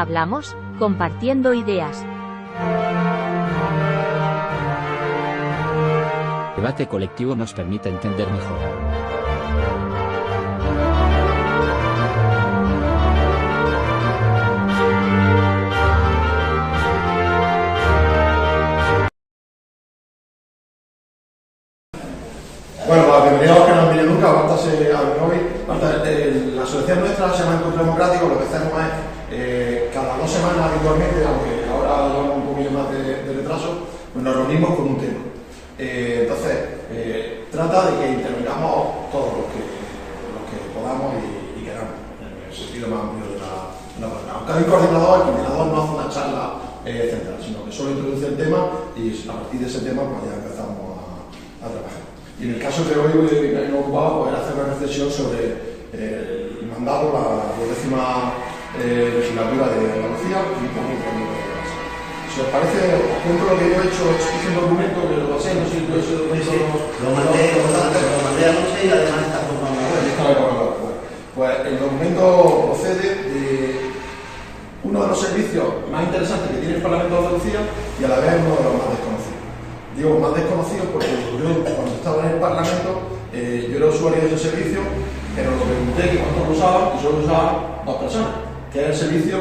hablamos, compartiendo ideas. El debate colectivo nos permite entender mejor. Bueno, bienvenidos a los que no han venido nunca, aguántase a venir hoy. La asociación nuestra se llama Encuentro Democrático. Lo que hacemos es, cada 2 semanas habitualmente, aunque ahora llevamos un poquillo más de retraso, pues nos reunimos con un tema. Trata de que intervengamos todos los que podamos y queramos, en el sentido más amplio de la palabra. Aunque hay un coordinador, el coordinador no hace una charla central, sino que solo introduce el tema y a partir de ese tema pues ya empezamos a trabajar. Y en el caso que hoy me ocupaba, pues era hacer una reflexión sobre el mandato, la 10ª legislatura de Andalucía y también con el de Base. Si os parece, os cuento lo que yo he hecho, hice un documento que lo pasé, no sé si ese documento lo mandé anoche y además está formando la web. Pues el documento procede de uno de los servicios más interesantes que tiene el Parlamento de Andalucía y a la vez uno de los más desconocidos. Digo más desconocidos porque yo cuando estaba en el Parlamento yo era usuario de ese servicio, pero lo pregunté que cuántos lo usaban y solo lo usaban 2 personas, que es el servicio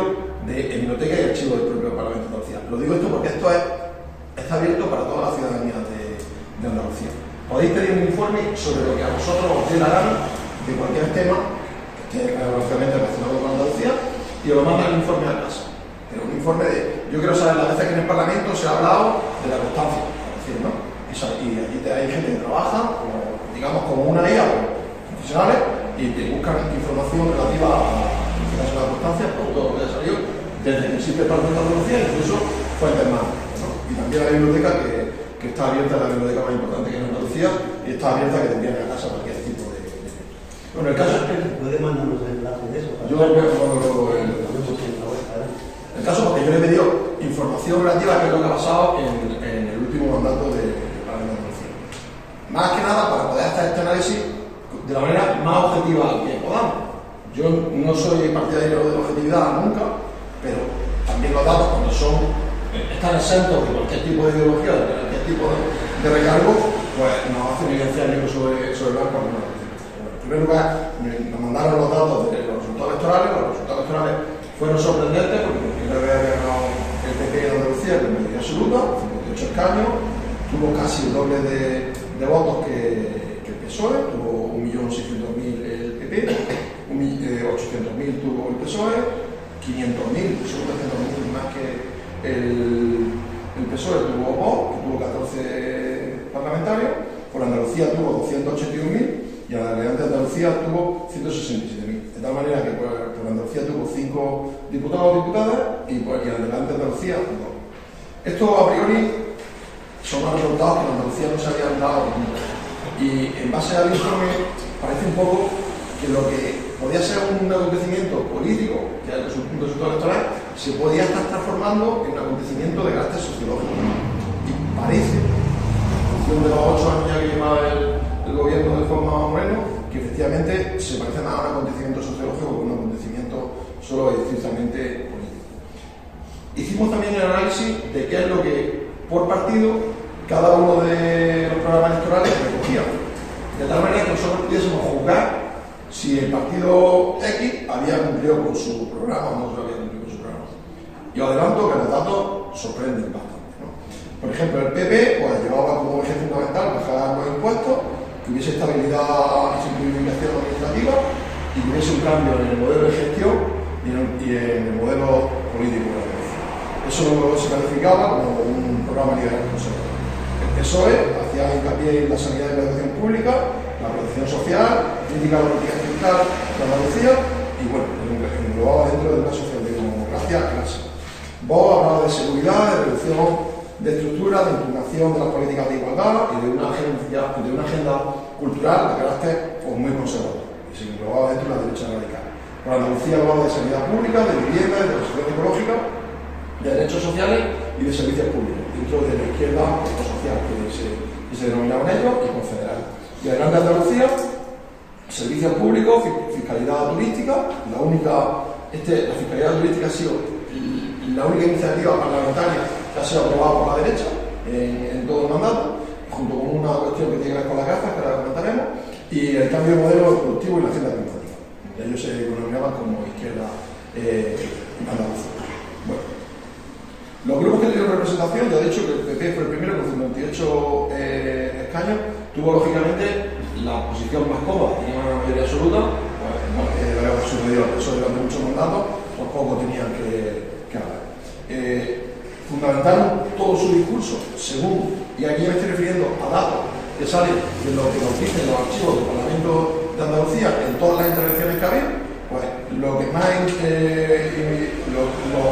de hemeroteca y archivo del propio Parlamento de Andalucía. Lo digo esto porque esto está abierto para toda la ciudadanía de Andalucía. Podéis pedir un informe sobre lo que a vosotros os dé la gana de cualquier tema que esté obviamente relacionado con Andalucía y os lo mandan el informe a casa. Pero un informe de, yo quiero saber las veces que en el Parlamento se ha hablado de la constancia. ¿No? Y aquí hay gente que trabaja, digamos, como una IA, profesionales, y te buscan información relativa a la constancia, por todo lo que ha salido, desde que existe el Parlamento de Andalucía, incluso fuentes más. ¿No? Y también la biblioteca que está abierta, la biblioteca más importante que es Andalucía, y está abierta que te envían a casa cualquier tipo de. Bueno, el caso es que. ¿Puede mandarnos el enlace de eso? Yo voy a ponerlo el caso porque yo le he pedido información relativa a qué es lo que ha pasado en el último mandato de Parlamento de Andalucía. Más que nada para poder hacer este análisis de la manera más objetiva que podamos. Yo no soy partidario de la objetividad nunca, pero también los datos cuando están exentos de cualquier tipo de ideología, de cualquier tipo de recargo, pues nos hacen evidenciar negro sobre blanco alguna vez. En primer lugar, nos mandaron los datos de los resultados electorales. Los resultados electorales fueron sorprendentes porque por primera vez había ganado el PP en Andalucía con mayoría absoluta, 58 escaños, tuvo casi el doble de votos que el PSOE, tuvo 1.600.000 el PP, 800.000 tuvo el PSOE, 500.000, solo 300.000 más que el PSOE tuvo Vox, que tuvo 14 parlamentarios, por Andalucía tuvo 281.000 y a la Adelante Andalucía tuvo 167.000. De tal manera que por Andalucía tuvo 5 diputados o diputadas y Adelante Andalucía 2. Esto a priori son los resultados que en Andalucía no se habían dado nunca. Y en base al informe parece un poco que lo que podía ser un acontecimiento político, que es un resultado electoral, se podía estar transformando en un acontecimiento de carácter sociológico. Y parece, en función de los 8 años ya que lleva el gobierno de Juanma Moreno, que efectivamente se parece más a un acontecimiento sociológico que un acontecimiento solo estrictamente político. Hicimos también el análisis de qué es lo que, por partido, cada uno de los programas electorales recogía, de tal manera que nosotros pudiésemos juzgar si el partido X había cumplido con su programa o no había cumplido con su programa. Y os adelanto que los datos sorprenden bastante, ¿no? Por ejemplo, el PP pues, llevaba como eje fundamental bajar los impuestos, que hubiese estabilidad y simplificación administrativa y que hubiese un cambio en el modelo de gestión y en el modelo político de la Andalucía. Eso se calificaba como un programa liberal conservador. El PSOE hacía hincapié en la sanidad y la educación pública, la protección social, crítica a la política fiscal de Andalucía y bueno, englobaba dentro de una socialdemocracia clásica. Vox hablaba de seguridad, de reducción de estructura, de impugnación de las políticas de igualdad y de una agenda cultural de carácter pues, muy conservador y se englobaba dentro de la derecha radical. Por Andalucía hablaba de sanidad pública, de vivienda, de transición ecológica, de derechos sociales y de servicios públicos, dentro de la izquierda social que se denominaban ellos y confederal. Y Adelante Andalucía, servicios públicos, fiscalidad turística, la fiscalidad turística ha sido la única iniciativa parlamentaria que ha sido aprobada por la derecha en todo el mandato, junto con una cuestión que tiene que ver con las gafas, que ahora comentaremos, y el cambio de modelo productivo y la agenda climática. Ellos se denominaban como izquierda andaluza. Bueno, los grupos que tuvieron representación, ya he dicho que el PP fue el primero con 58 escaños, tuvo lógicamente la posición más cómoda, tenía una mayoría absoluta, pues no sucedió eso durante muchos mandatos, pues poco tenían que hablar. Fundamentaron todo su discurso según, y aquí me estoy refiriendo a datos que salen de lo que nos dicen los archivos del Parlamento de Andalucía en todas las intervenciones que había, pues lo que más los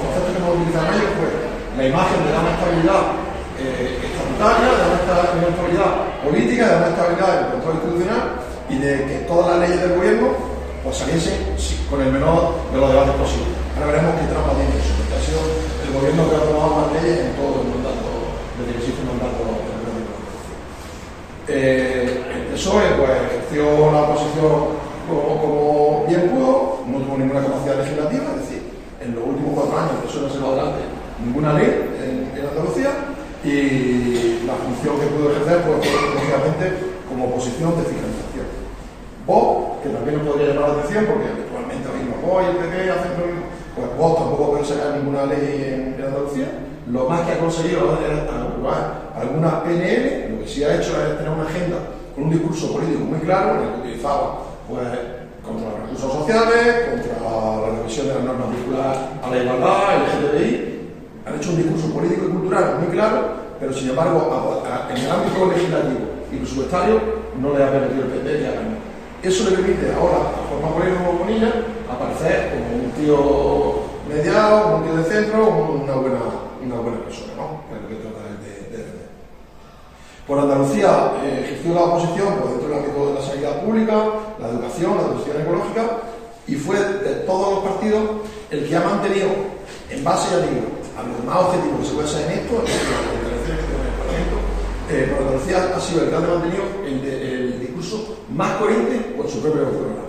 conceptos que hemos utilizado en ellos fue la imagen de dar una estabilidad estatutaria, de dar una estabilidad política, de dar una estabilidad del control institucional y de que todas las leyes del gobierno pues saliesen con el menor de los debates posibles. Ahora veremos qué trampa tiene eso, porque ha sido el gobierno que ha tomado más leyes en todo el mandato, desde que existe un mandato democrático. El PSOE pues ejerció la oposición como bien pudo, no tuvo ninguna capacidad legislativa, es decir, en los últimos 4 años el PSOE no se llevó adelante ninguna ley en Andalucía, y la función que pudo ejercer pues fue lógicamente como oposición de fiscalización. Vox, que también nos podría llamar la atención porque habitualmente oímos Vox y el PP hacen lo mismo, pues Vox tampoco puede sacar ninguna ley en Andalucía. Lo más que ha conseguido es aprobar alguna PNL, lo que sí ha hecho es tener una agenda con un discurso político muy claro, en el que utilizaba pues contra los recursos sociales, contra la revisión de las normas vinculadas a la igualdad, el LGTBI. Han hecho un discurso político y cultural muy claro, pero sin embargo en el ámbito legislativo y presupuestario no le ha permitido el PP que hagan. Eso le permite ahora a Juanma Moreno Bonilla aparecer como un tío mediado, como un tío de centro, como una buena persona, ¿no? Que es lo que trata de defender. Por Andalucía ejerció la oposición pues, dentro del ámbito de la sanidad pública, la educación, la transición ecológica, y fue de todos los partidos el que ha mantenido, en base, ya digo, a los más objetivos que se puede hacer en esto, en las intervenciones que tiene en el Parlamento, por Andalucía ha sido el que ha mantenido el discurso más coherente con su propio programa.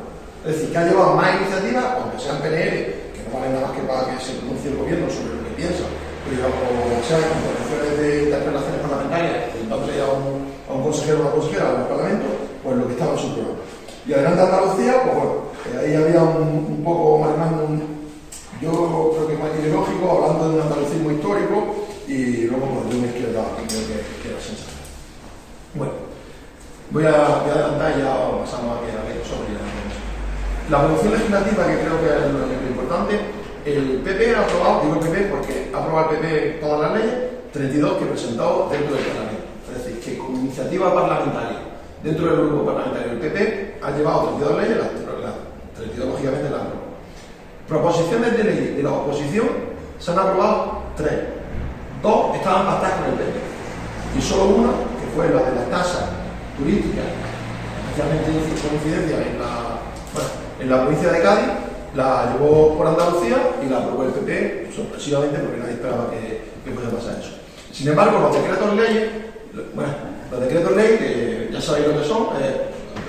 Es decir, que ha llevado más iniciativas, aunque sean PNL, que no valen nada más que para que se pronuncie el gobierno sobre lo que piensa, pero o sean intervenciones de interpelaciones parlamentarias, dándole a un consejero o una consejera en el Parlamento, pues lo que estaba en su programa. Y adelante Andalucía, pues bueno, ahí había un poco marcando yo creo que más ideológico, hablando de un andalucismo histórico y luego pues, de una izquierda que creo que era sensata. Bueno, voy a adelantar y ya pasamos a que la ley sobre la producción legislativa, que creo que es lo importante. El PP ha aprobado, digo PP porque ha aprobado el PP todas las leyes, 32 que presentó dentro del Parlamento. Es decir, que con iniciativa parlamentaria dentro del grupo parlamentario del PP ha llevado 32 leyes, las 32 lógicamente las aprobado. Proposiciones de ley de la oposición se han aprobado 3. 2 estaban pactadas con el PP y solo una, que fue la de la tasa turística, especialmente con incidencia en la provincia de Cádiz, la llevó por Andalucía y la aprobó el PP sorpresivamente porque nadie esperaba que pudiera pasar eso. Sin embargo, los decretos ley, que ya sabéis lo que son,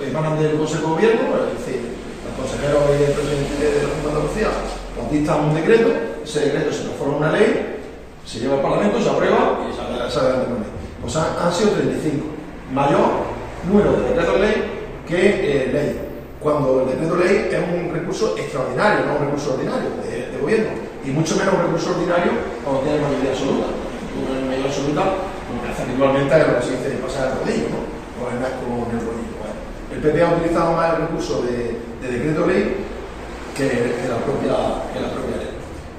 emanan del Consejo de Gobierno, es decir, los consejeros y el presidente de la Junta de Andalucía nos dictan un decreto, ese decreto se transforma en una ley, se lleva al Parlamento, se aprueba y sale adelante con ley. Pues han sido 35, mayor número de decretos ley que ley, cuando el decreto ley es un recurso extraordinario, no un recurso ordinario de gobierno, y mucho menos un recurso ordinario cuando tiene mayoría absoluta. Una mayoría absoluta, como que hace habitualmente es lo que se dice de pasar el rodillo, ¿no? O es más como en el rodillo. Bueno, el PP ha utilizado más el recurso de decreto ley que la propia ley.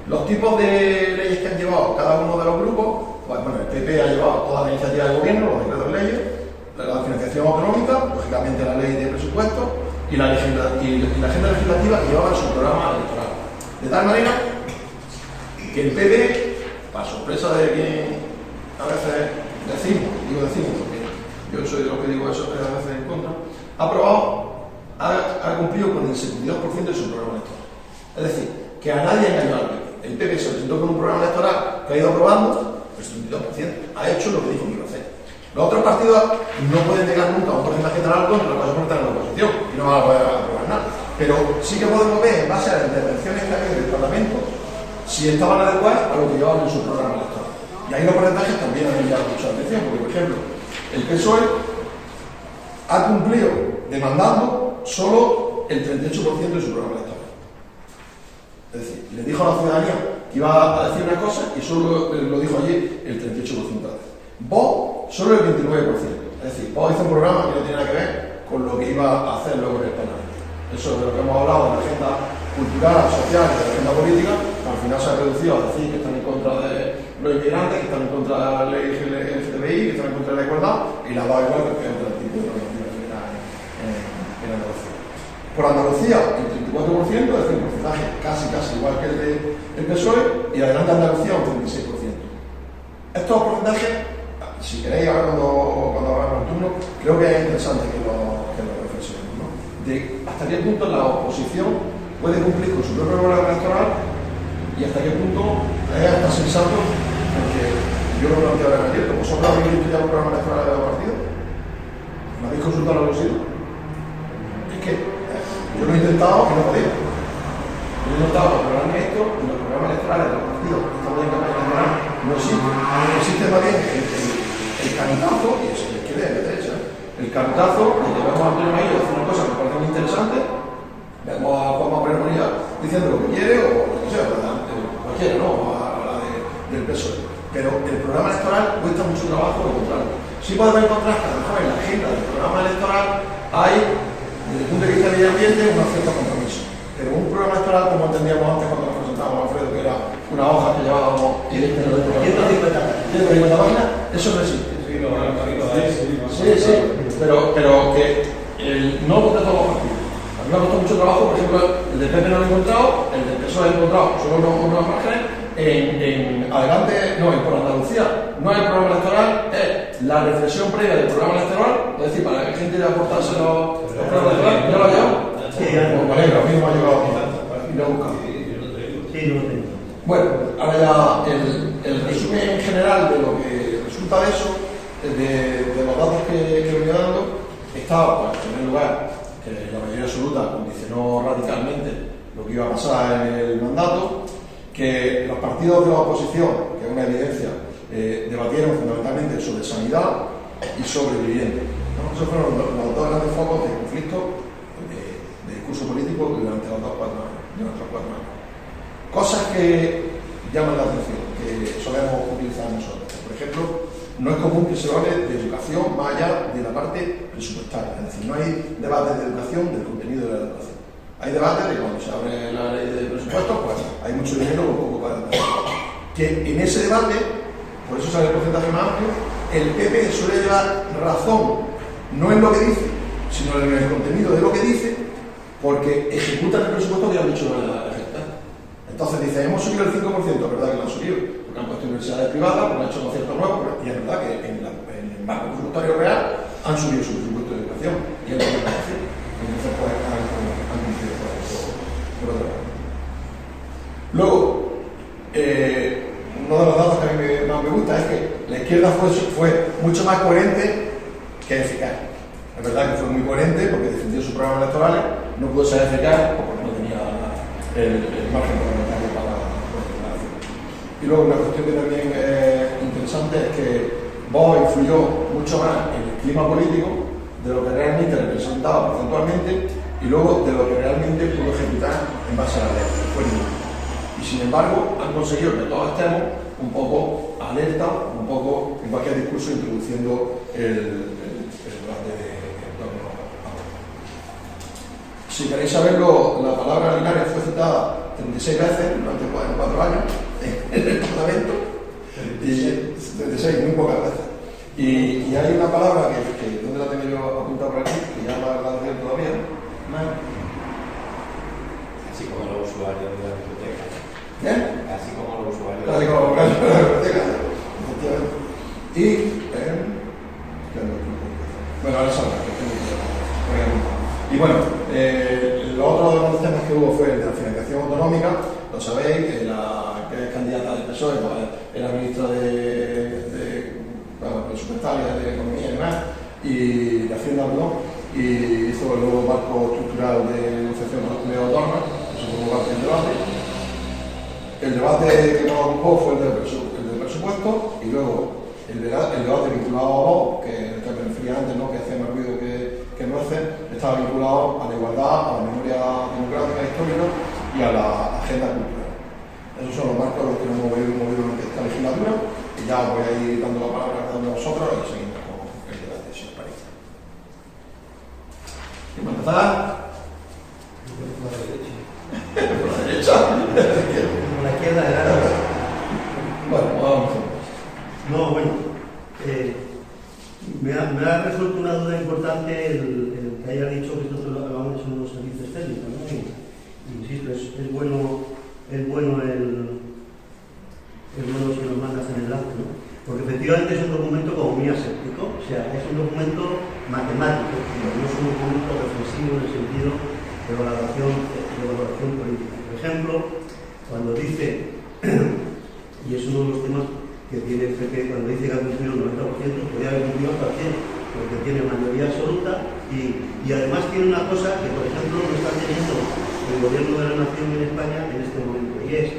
Los tipos de leyes que han llevado cada uno de los grupos, pues, bueno, el PP ha llevado toda la iniciativa del gobierno, los decretos leyes, la financiación autonómica, lógicamente la ley de presupuesto y la agenda legislativa que llevaba en su programa electoral. De tal manera que el PP, para sorpresa de quien a veces decimos porque yo soy de los que digo eso a veces en contra, ha cumplido con el 72% de su programa electoral. Es decir, que a nadie engañó al PP. El PP se presentó con un programa electoral que ha ido aprobando, el 72%, ha hecho lo que dijo que iba a hacer. Los otros partidos no pueden llegar nunca a un porcentaje tan alto entre los que se están en la oposición y no van a poder aprobar nada. Pero sí que podemos ver, en base a las intervenciones que ha habido en el Parlamento si estaban adecuadas a lo que llevaban en su programa electoral. Y ahí los porcentajes también han llamado mucha atención, porque, por ejemplo, el PSOE ha cumplido demandando solo el 38% de su programa electoral. Es decir, le dijo a la ciudadanía que iba a decir una cosa y solo lo dijo allí el 38% de la vez. Vox, solo el 29%. Es decir, Vox hizo un programa que no tiene nada que ver con lo que iba a hacer luego en el Parlamento. Eso es de lo que hemos hablado de la agenda cultural, social y de la agenda política, al final se ha reducido a decir que están en contra de los inmigrantes, que están en contra de la ley LGTBI, que están en contra de la igualdad, y la da igual que es otro tipo de normativa que era en Andalucía. Por Andalucía, el 34%, es decir, un porcentaje casi igual que el del PSOE, y adelante Andalucía un 36%. Estos porcentajes, si queréis, ahora cuando hablamos el turno, creo que es interesante que lo reflexionemos, ¿no? De hasta qué punto la oposición puede cumplir con su propio programa electoral y hasta qué punto es hasta sensato, porque yo lo planteo ahora en abierto. ¿Vosotros habéis visto ya un programa electoral de los partidos? ¿Lo habéis consultado en algún sitio? Es que yo lo he intentado y no podía. Yo he intentado programar esto y los programas electorales de los partidos que estamos en campaña electoral no existen. Existe más bien el canutazo, y eso es que de derecha, el canutazo, de que vemos a Antonio Maillo hacer una cosa que me parece muy interesante, vemos a Juanma Moreno Bonilla diciendo lo que quiere o lo que sea, cualquiera, ¿no? A la del PSOE. Pero el programa electoral cuesta mucho trabajo encontrarlo. Sí podemos encontrar que a lo mejor en la agenda del programa electoral hay, desde el punto de vista del medio ambiente, un cierto compromiso. Pero un programa electoral, como entendíamos antes cuando nos presentábamos a Alfredo, que era una hoja que llevábamos y 150 páginas, eso no existe. Sí, pero que no contra todos los partidos. A mí me ha costado mucho trabajo, por ejemplo, el del PP no lo he encontrado, el del PSOE he encontrado solo unos márgenes, por Andalucía no hay programa electoral, es la reflexión previa del programa electoral, es decir, para que la gente le aportase los programas electorales. ¿Ya lo ha llegado? Sí, pues vale, a mí no me ha llegado y lo he buscado. Sí, lo tengo. Bueno, ahora ya el resumen general de lo que resulta de eso, de los datos que venía dando, está, pues, en primer lugar, que la mayoría absoluta condicionó radicalmente lo que iba a pasar en el mandato, que los partidos de la oposición, que es una evidencia, debatieron fundamentalmente sobre sanidad y sobre vivienda, ¿no? Esos fueron los dos grandes focos de conflicto de discurso político durante los 4 años. Cosas que llaman la atención, que solemos utilizar nosotros. Por ejemplo, no es común que se hable de educación más allá de la parte presupuestaria. Es decir, no hay debates de educación del contenido de la educación. Hay debates de cuando se abre la ley de presupuestos, pues hay mucho dinero o poco para educación. Que en ese debate, por eso sale el porcentaje más amplio, el PP suele llevar razón, no en lo que dice, sino en el contenido de lo que dice, porque ejecutan el presupuesto que han dicho la gente. Entonces dice, hemos subido el 5%, es verdad que lo han subido, porque han puesto universidades privadas, porque han hecho conciertos nuevos, y es verdad que en el marco presupuestario real han subido su presupuesto de educación, y es lo que han hecho. Entonces, pues, han cumplido por otro lado. Luego, uno de los datos que a mí más me gusta es que la izquierda fue mucho más coherente que eficaz. Es verdad que fue muy coherente porque defendió sus programas electorales, no pudo ser eficaz porque no tenía el margen parlamentario para la acción. Y luego una cuestión que también es interesante es que Vox influyó mucho más en el clima político de lo que realmente representaba porcentualmente y luego de lo que realmente pudo ejecutar en base a la ley. Y sin embargo han conseguido que todos estemos un poco alerta, un poco en cualquier discurso introduciendo el debate en torno a. Si queréis saberlo, la palabra Linares fue citada 36 veces durante 4 años en el Parlamento, y 36, muy pocas veces. Y hay una palabra que ¿dónde la tengo yo apuntada por aquí? Que ya la tengo todavía. Así como los usuarios de la biblioteca. ¿Bien? Así como los usuarios de la biblioteca. Y bueno, ahora sabrá que tengo que apuntar. Y bueno, lo otro de los temas que hubo fue el de la financiación autonómica. Lo sabéis, la que es candidata del PSOE, pues, era ministra de presupuestaria, de Economía y demás, y de Hacienda, perdón, y hizo el nuevo marco estructural de negociación de autónoma, eso formó parte del debate. el debate que nos ocupó fue el del presupuesto y luego el debate vinculado a vos, que me refería antes, ¿no? Que hace más ruido que no hace, estaba vinculado a la igualdad, a la memoria democrática histórica y a la agenda cultural. Esos son los marcos los que hemos movido durante esta legislatura y ya os voy a ir dando la palabra a cada uno de vosotros y seguimos con el debate, si os parece. ¿Y para empezar? Por la derecha. Por la derecha. Por la izquierda, claro. Bueno, vamos. No, bueno. Me ha resuelto una duda importante el que haya dicho que esto lo hablamos son los servicios técnicos, ¿no? Insisto, es bueno el si nos mandas en el acto, ¿no? Porque efectivamente es un documento como muy aséptico, o sea, es un documento matemático, no es un documento reflexivo en el sentido de valoración política. Por ejemplo, cuando dice, y es uno de los temas que tiene el PP, cuando dice que ha cumplido el 90%, podría haber cumplido hasta el 100%, porque tiene mayoría absoluta y además tiene una cosa que, por ejemplo, no está teniendo el gobierno de la nación en España en este momento, y es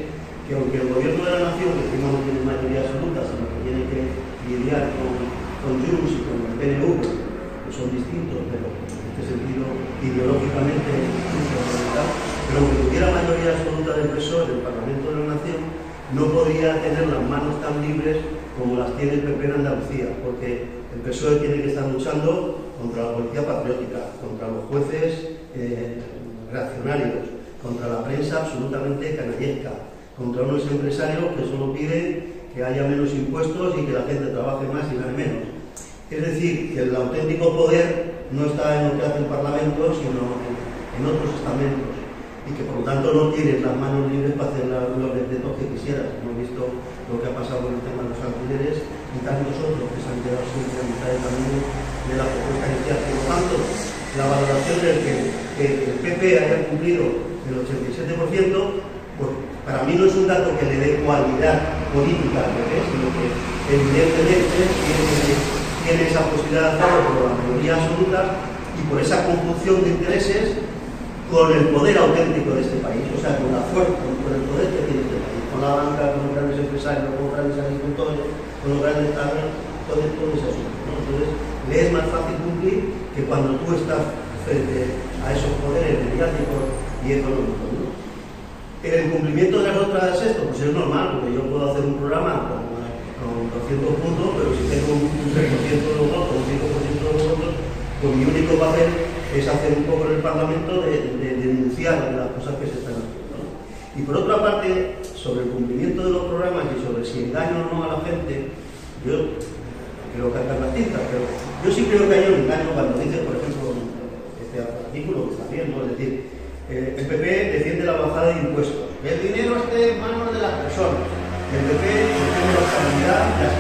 que aunque el gobierno de la nación, que encima no tiene mayoría absoluta, sino que tiene que lidiar con Junts y con el PNV, que son distintos, pero en este sentido ideológicamente es fundamental, pero aunque tuviera mayoría absoluta del PSOE, del Parlamento de la Nación, no podría tener las manos tan libres como las tiene el PP en Andalucía, porque el PSOE tiene que estar luchando contra la policía patriótica, contra los jueces reaccionarios, contra la prensa absolutamente canallesca, contra unos empresarios que solo piden que haya menos impuestos y que la gente trabaje más y gane menos. Es decir, que el auténtico poder no está en lo que hace el Parlamento, sino en otros estamentos, y que por lo tanto no tienes las manos libres para hacer los decretos que quisieras. Hemos visto lo que ha pasado con el tema de los alquileres y tantos otros que se han quedado siempre a mitad de camino de la propuesta inicial. Por lo tanto, la valoración de que el PP haya cumplido el 87%, pues para mí no es un dato que le dé cualidad política al PP, sino que evidentemente tiene esa posibilidad de hacerlo por la mayoría absoluta y por esa conjunción de intereses con el poder auténtico de este país, o sea, con la fuerza, con el poder que tiene este país, con la banca, con los grandes empresarios, con los grandes agricultores, con los grandes carros, todo ese asunto, ¿no? Entonces, le es más fácil cumplir que cuando tú estás frente a esos poderes mediáticos y económicos, ¿no? El cumplimiento de las otras es esto, pues es normal, porque yo puedo hacer un programa con 200 puntos, pero si tengo un 3% de los votos, un 5% de los votos, pues mi único papel es hacer un poco en el Parlamento de denunciar las cosas que se están haciendo, ¿no? Y por otra parte, sobre el cumplimiento de los programas y sobre si engaño o no a la gente, yo creo que alternativas, pero yo sí creo que hay un engaño cuando dice, por ejemplo, este artículo que está bien, ¿no? Es decir, el PP defiende la bajada de impuestos, que el dinero esté en manos de las personas. El PP defiende la estabilidad, la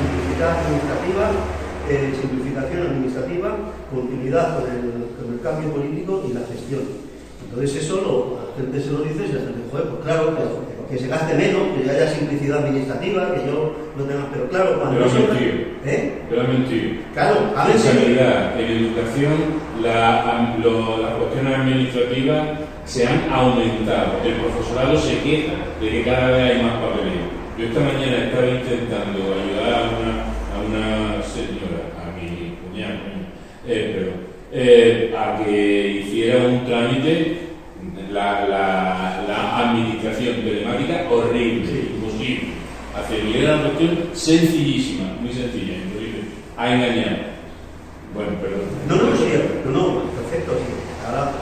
simplificación administrativa, continuidad con el cambio político y la gestión. Entonces eso la gente se lo dice y se dice, joder, pues claro, que se gaste menos, que haya simplicidad administrativa, que yo no tenga... Pero claro, cuando... Pero mentir. Claro, a ver en si... sanidad, en educación, las cuestiones administrativas se han aumentado. El profesorado se queja de que cada vez hay más papeleo. Yo esta mañana estaba intentando ayudar a una señora, a mi cuñado, a que hiciera un trámite, la administración telemática horrible, imposible. Y era una cuestión sencillísima, muy sencilla, imposible, a engañar. Bueno, pero... No, perfecto, sí. Ahora,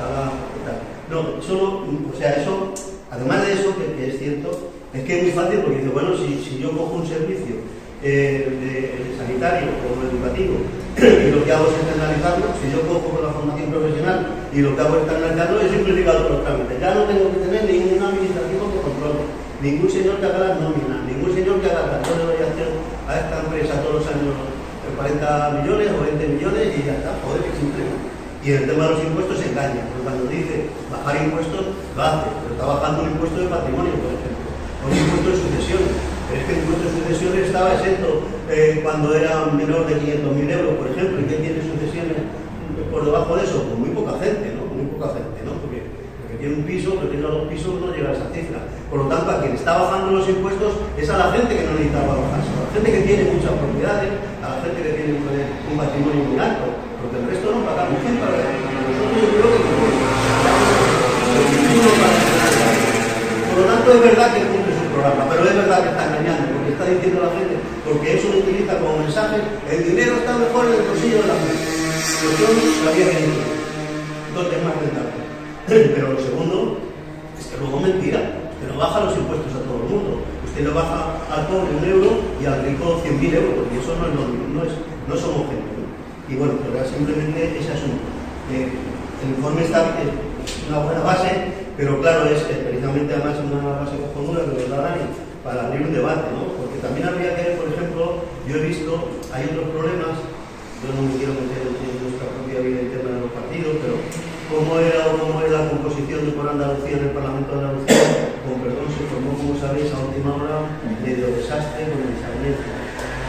no, solo, o sea, eso, además de eso, que es cierto, es que es muy fácil porque dice, bueno, si yo cojo un servicio sanitario o educativo y lo que hago es externalizarlo, si yo cojo con la formación profesional y lo que hago es externalizarlo, he simplificado todos los trámites. Ya no tengo que tener ningún administrativo que controle, ningún señor que haga las nóminas, ningún señor que haga el cartón de variación a esta empresa todos los años 40 millones o 20 millones y ya está, joder, que simple. Y en el tema de los impuestos se engaña, porque cuando dice bajar impuestos, lo hace, pero está bajando un impuesto de patrimonio, por ejemplo, o un impuesto de sucesiones. Pero es que el impuesto de sucesiones estaba exento cuando era menor de 500.000 euros, por ejemplo, ¿y quién tiene sucesiones por debajo de eso? Pues muy poca gente, ¿no? Muy poca gente, ¿no? Porque tiene un piso, que tenga 2 pisos, no llega a esa cifra. Por lo tanto, a quien está bajando los impuestos es a la gente que no necesita bajarse, a la gente que tiene muchas propiedades, a la gente que tiene un patrimonio muy alto, porque el resto no pagamos gente para nosotros. Yo creo que por lo tanto es verdad que cumple su programa, pero es verdad que está engañando, porque está diciendo a la gente, porque eso lo utiliza como mensaje: el dinero está mejor en el bolsillo de la gente. Pues yo sabía que no. Entonces es más rentable. Pero lo segundo es que luego es mentira. Usted no baja los impuestos a todo el mundo. Usted le baja al pobre 1 euro y al rico 100.000 euros. Y eso no somos gente, ¿no? Y bueno, pero simplemente ese asunto. El informe está es una buena base, pero claro, es precisamente además una base cojonuda que nos da Dani para abrir un debate, ¿no? Porque también habría que ver, por ejemplo, yo he visto, hay otros problemas, yo no me quiero meter en nuestra propia vida interna de los partidos, pero cómo era la composición de por Andalucía en el Parlamento de Andalucía. Con perdón, se formó, como sabéis, a última hora, medio desastre con el Isabelense.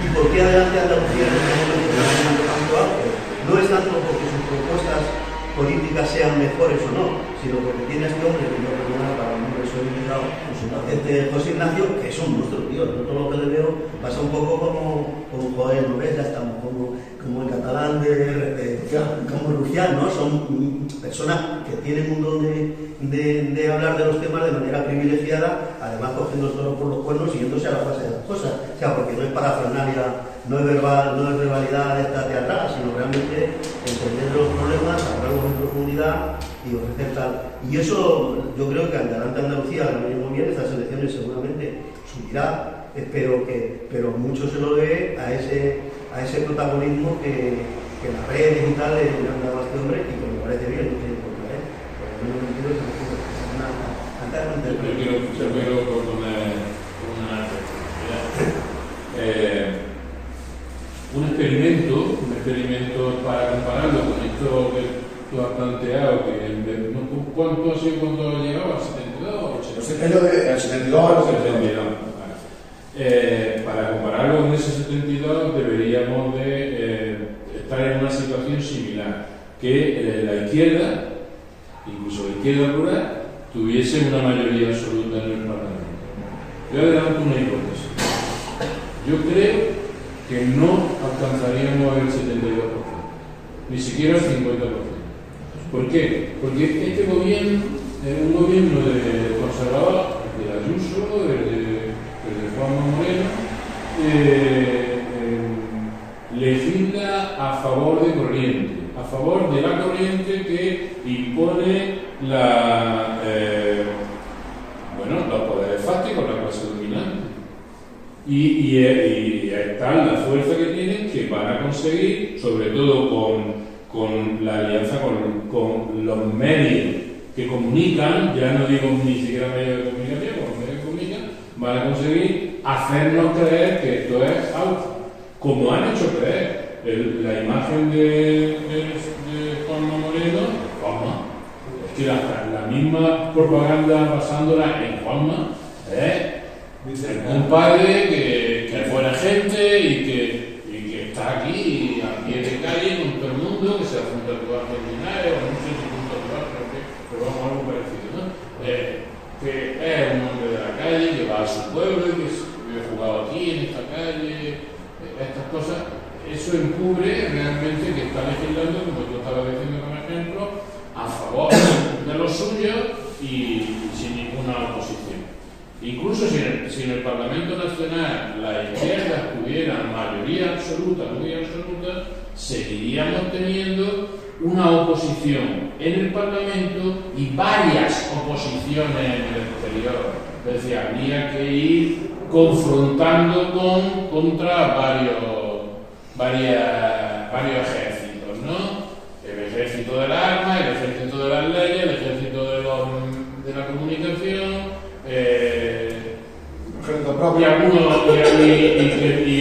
¿Y por qué adelante Andalucía en este momento está teniendo tanto auge? No es tanto porque sus propuestas políticas sean mejores o no, sino porque tiene a este hombre, que yo perdona para el nombre soy invitado, José Ignacio, que es un monstruo, tío. Yo todo lo que le veo pasa un poco como joder, ¿no ves? Ya estamos como el catalán como Luciano, ¿no? Son personas que tienen un don de hablar de los temas de manera privilegiada, además cogiendo todo por los cuernos y yéndose a la base de las cosas. O sea, porque no es parafernalia, no es verbalidad esta teatral, sino realmente entender los problemas, hablarlos en profundidad y ofrecer tal. Y eso yo creo que adelante Andalucía lo viene muy bien, estas elecciones seguramente subirá, pero mucho se lo debe a ese protagonismo que las redes y tal le han dado a este hombre, y que me parece bien, no tiene por qué, porque no me entiendo yo quiero proponer un experimento para compararlo con esto que tú has planteado, ¿cuánto ha sido cuando ha llegado? ¿Al 72? El 72. Para compararlo con ese 72 deberíamos de estar en una situación similar, que la izquierda, incluso la izquierda plural, tuviese una mayoría absoluta en el Parlamento. Yo adelanto una hipótesis. Yo creo que no alcanzaríamos el 72%, ni siquiera el 50%. ¿Por qué? Porque este gobierno es un gobierno de conservador, de Ayuso, de Juanma Moreno, legisla a favor de corriente, a favor de la corriente que impone los poderes fácticos, la clase dominante. Y está la fuerza que tienen, que van a conseguir, sobre todo con la alianza con los medios que comunican, ya no digo ni siquiera medios de comunicación, con los medios que comunican, van a conseguir hacernos creer que esto es algo, como han hecho creer. La imagen de Juanma Moreno, es que la misma propaganda basándola en Juanma, el compadre que es buena gente y que está aquí a pie de calle con todo el mundo, que se hace un tatuaje ordinario, o no sé si es un tatuaje, pero vamos a algo parecido, ¿no? Que es un hombre de la calle, que va a su pueblo y que ha jugado aquí en esta calle, estas cosas. Eso encubre realmente que está legislando, como yo estaba diciendo como ejemplo, a favor de los suyos y sin ninguna oposición. Incluso si en el Parlamento Nacional la izquierda tuviera mayoría absoluta, muy absoluta, seguiríamos teniendo una oposición en el Parlamento y varias oposiciones en el exterior. Es decir, habría que ir confrontando contra varios ejércitos, ¿no? El ejército del arma, el ejército de las leyes, el ejército de la comunicación, y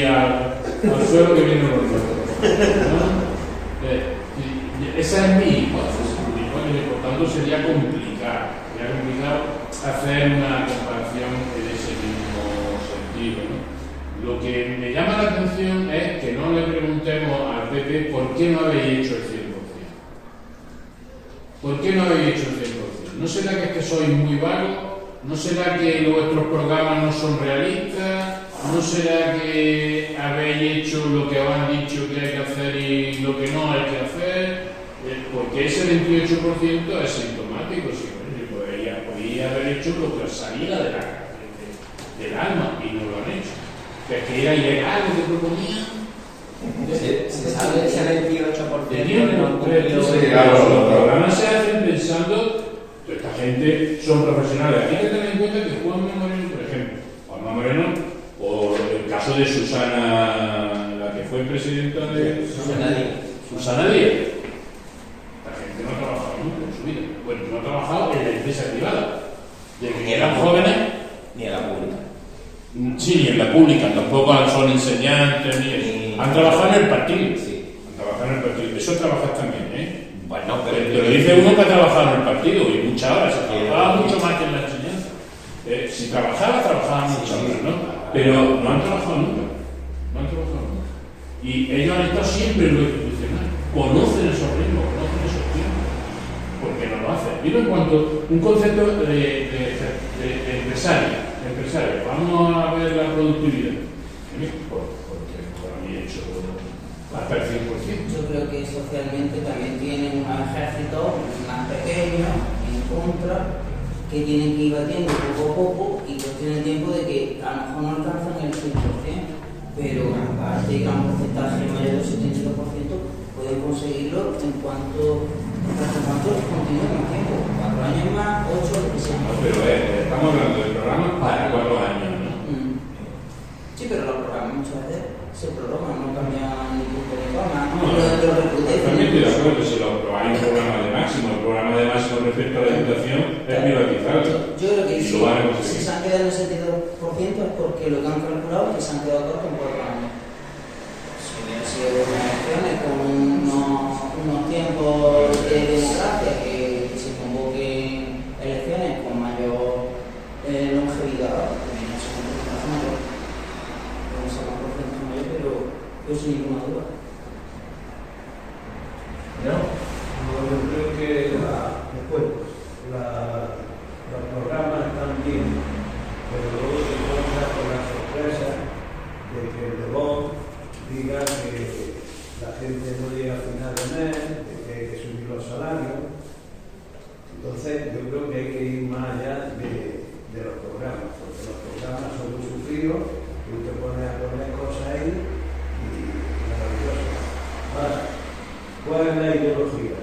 al suelo que viene los otros, ¿no? Esa es mi hipótesis, y por tanto sería complicado hacer una comparación en ese mismo sentido, ¿no? Lo que me llama la atención es que no le preguntemos al PP por qué no habéis hecho el 100%. ¿Por qué no habéis hecho el 100%? ¿No será que es que sois muy vagos? ¿No será que vuestros programas no son realistas? ¿No será que habéis hecho lo que os han dicho que hay que hacer y lo que no hay que hacer? Porque ese 28% es sintomático. Si podía haber hecho lo que os salía del alma y no lo han hecho. Que era ilegal lo que proponían. Se sabe ese 28% no cumplido. Los programas se hacen pensando que esta gente son profesionales. Hay que tener en cuenta que Juanma Moreno, por ejemplo, Juanma Moreno, o el caso de Susana, la que fue presidenta de Susana Díaz. La gente no ha trabajado nunca en su vida. Bueno, no ha trabajado en la empresa privada. De que eran jóvenes. Ni en la pública. Sí, ni en la pública, tampoco son enseñantes, ni eso. Han trabajado en el partido. Sí. Han trabajado en el partido. Eso trabajas también, ¿eh? Bueno, Pero te lo dice uno que ha trabajado en el partido y muchas horas. Se trabajaba mucho más que en la enseñanza. Si trabajaba muchas horas, ¿no? Pero no han trabajado nunca. No han trabajado nunca. Y ellos han estado siempre en lo institucional. Conocen esos ritmos, conocen esos tiempos. Porque no lo hacen. Mira en cuanto un concepto de empresario. Vamos a ver la productividad. Porque para mí he hecho hasta el 100%. Yo creo que socialmente también tienen un ejército más pequeño, en contra, que tienen que ir batiendo poco a poco y cuestión de tiempo de que a lo mejor no alcanzan el 100%, pero aparte, digamos, un porcentaje mayor del 75% pueden conseguirlo en cuanto continúen el tiempo. 4 años más, 8, lo que sea. No, pero estamos hablando de programas para 4 años, ¿no? Sí, pero los programas muchas veces se prorrogan, no cambian ni punto de coma. También estoy de acuerdo, si hay un programa de máximo, el programa de máximo respecto a la educación es privatizado. Yo creo que si se han quedado en el 72% es porque lo que han calculado es que se han quedado todos con 4 años. Si hubieran sido unas elecciones con unos tiempos de democracia que se convoquen elecciones con mayor longevidad, yo sin ninguna duda. Yo creo que los programas están bien, pero luego se encuentra con la sorpresa de que el de Vox diga que la gente no llega a final de mes, de que hay que subir los salarios. Entonces yo creo que hay que ir más allá de los programas, porque los programas son muy sufridos y usted pone a poner cosas ahí. Ahora, ¿cuál es la ideología?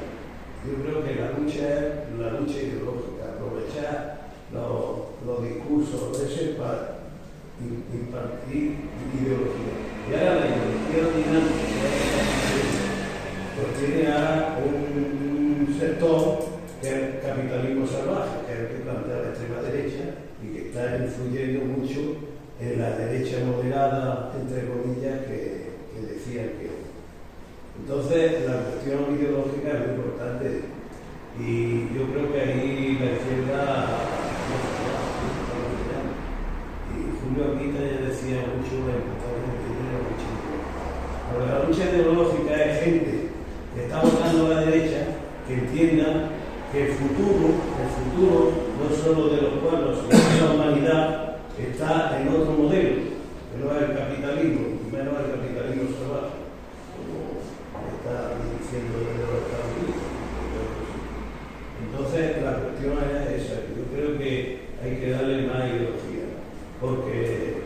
Yo creo que la lucha es la lucha ideológica, aprovechar los discursos de ese para impartir ideología. Y ahora la ideología dinámica pues tiene ahora un sector que es el capitalismo salvaje, que es el que plantea la extrema derecha y que está influyendo mucho en la derecha moderada, entre comillas, que decían que. Entonces, la cuestión ideológica es muy importante y yo creo que ahí la izquierda y Julio Arquita ya decía mucho la importancia que tiene la lucha ideológica. Pero la lucha ideológica es gente que está votando a la derecha que entienda que el futuro no solo de los pueblos, sino de la humanidad está en otro modelo, que no es el capitalismo, menos el capitalismo salvaje, como está diciendo desde los Estados Unidos. Entonces, la cuestión es esa, que yo creo que hay que darle más ideología, porque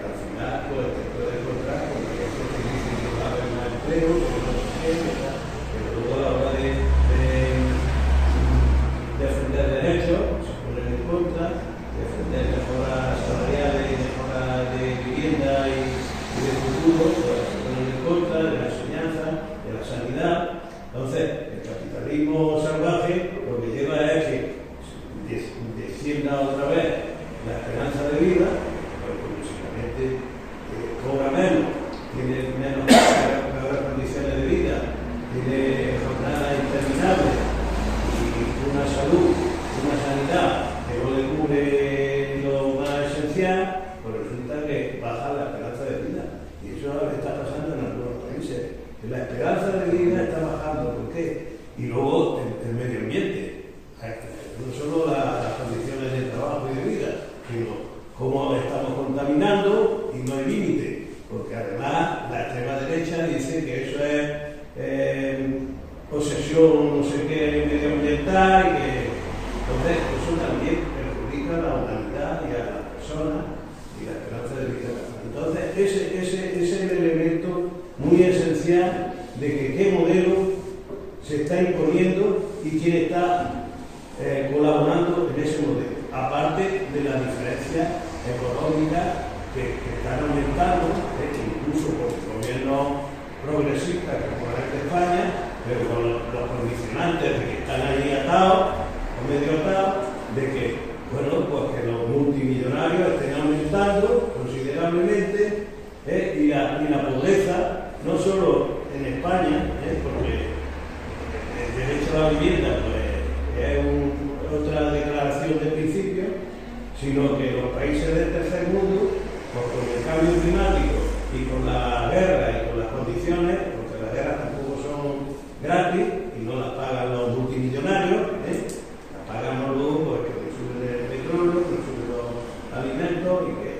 al final pues, te puede encontrar con que eso te dice que va a haber más empleo, que no sé qué, pero luego a la hora de defender derechos se ponen en contra, defender mejoras salariales, mejoras de vivienda y de futuro, pues se ponen en contra de la enseñanza, de la sanidad. Entonces, el capitalismo salvaje lo que lleva es que descienda otra vez la esperanza de vida, porque básicamente cobra menos, tiene peores condiciones de vida, tiene jornadas interminables y una salud, una sanidad que no le cubre lo más esencial, pues resulta que baja la esperanza de vida. Y eso es lo que está pasando en algunos países. La esperanza de vida está bajando. ¿Por qué? Y luego el medio ambiente. Digo, ¿cómo estamos contaminando? Y no hay límite, porque además la extrema derecha dice que eso es posesión no sé qué medioambiental y que entonces eso también perjudica a la humanidad y a las personas y la esperanza de vida. Entonces ese es el elemento muy esencial de que qué modelo se está imponiendo y quién está colaborando en ese modelo, aparte de las diferencias económicas que están aumentando, incluso por gobiernos progresistas como el de España, pero con los condicionantes de que están ahí atados o medio atados, de que, bueno, pues que los multimillonarios estén aumentando considerablemente y la pobreza, no solo en España, porque el derecho a la vivienda pues, es otra declaración de principio, sino que los países del tercer mundo, pues con el cambio climático y con la guerra y con las condiciones, porque las guerras tampoco son gratis y no las pagan los multimillonarios, las pagamos luego pues, que consumen el petróleo, consumen los alimentos y que...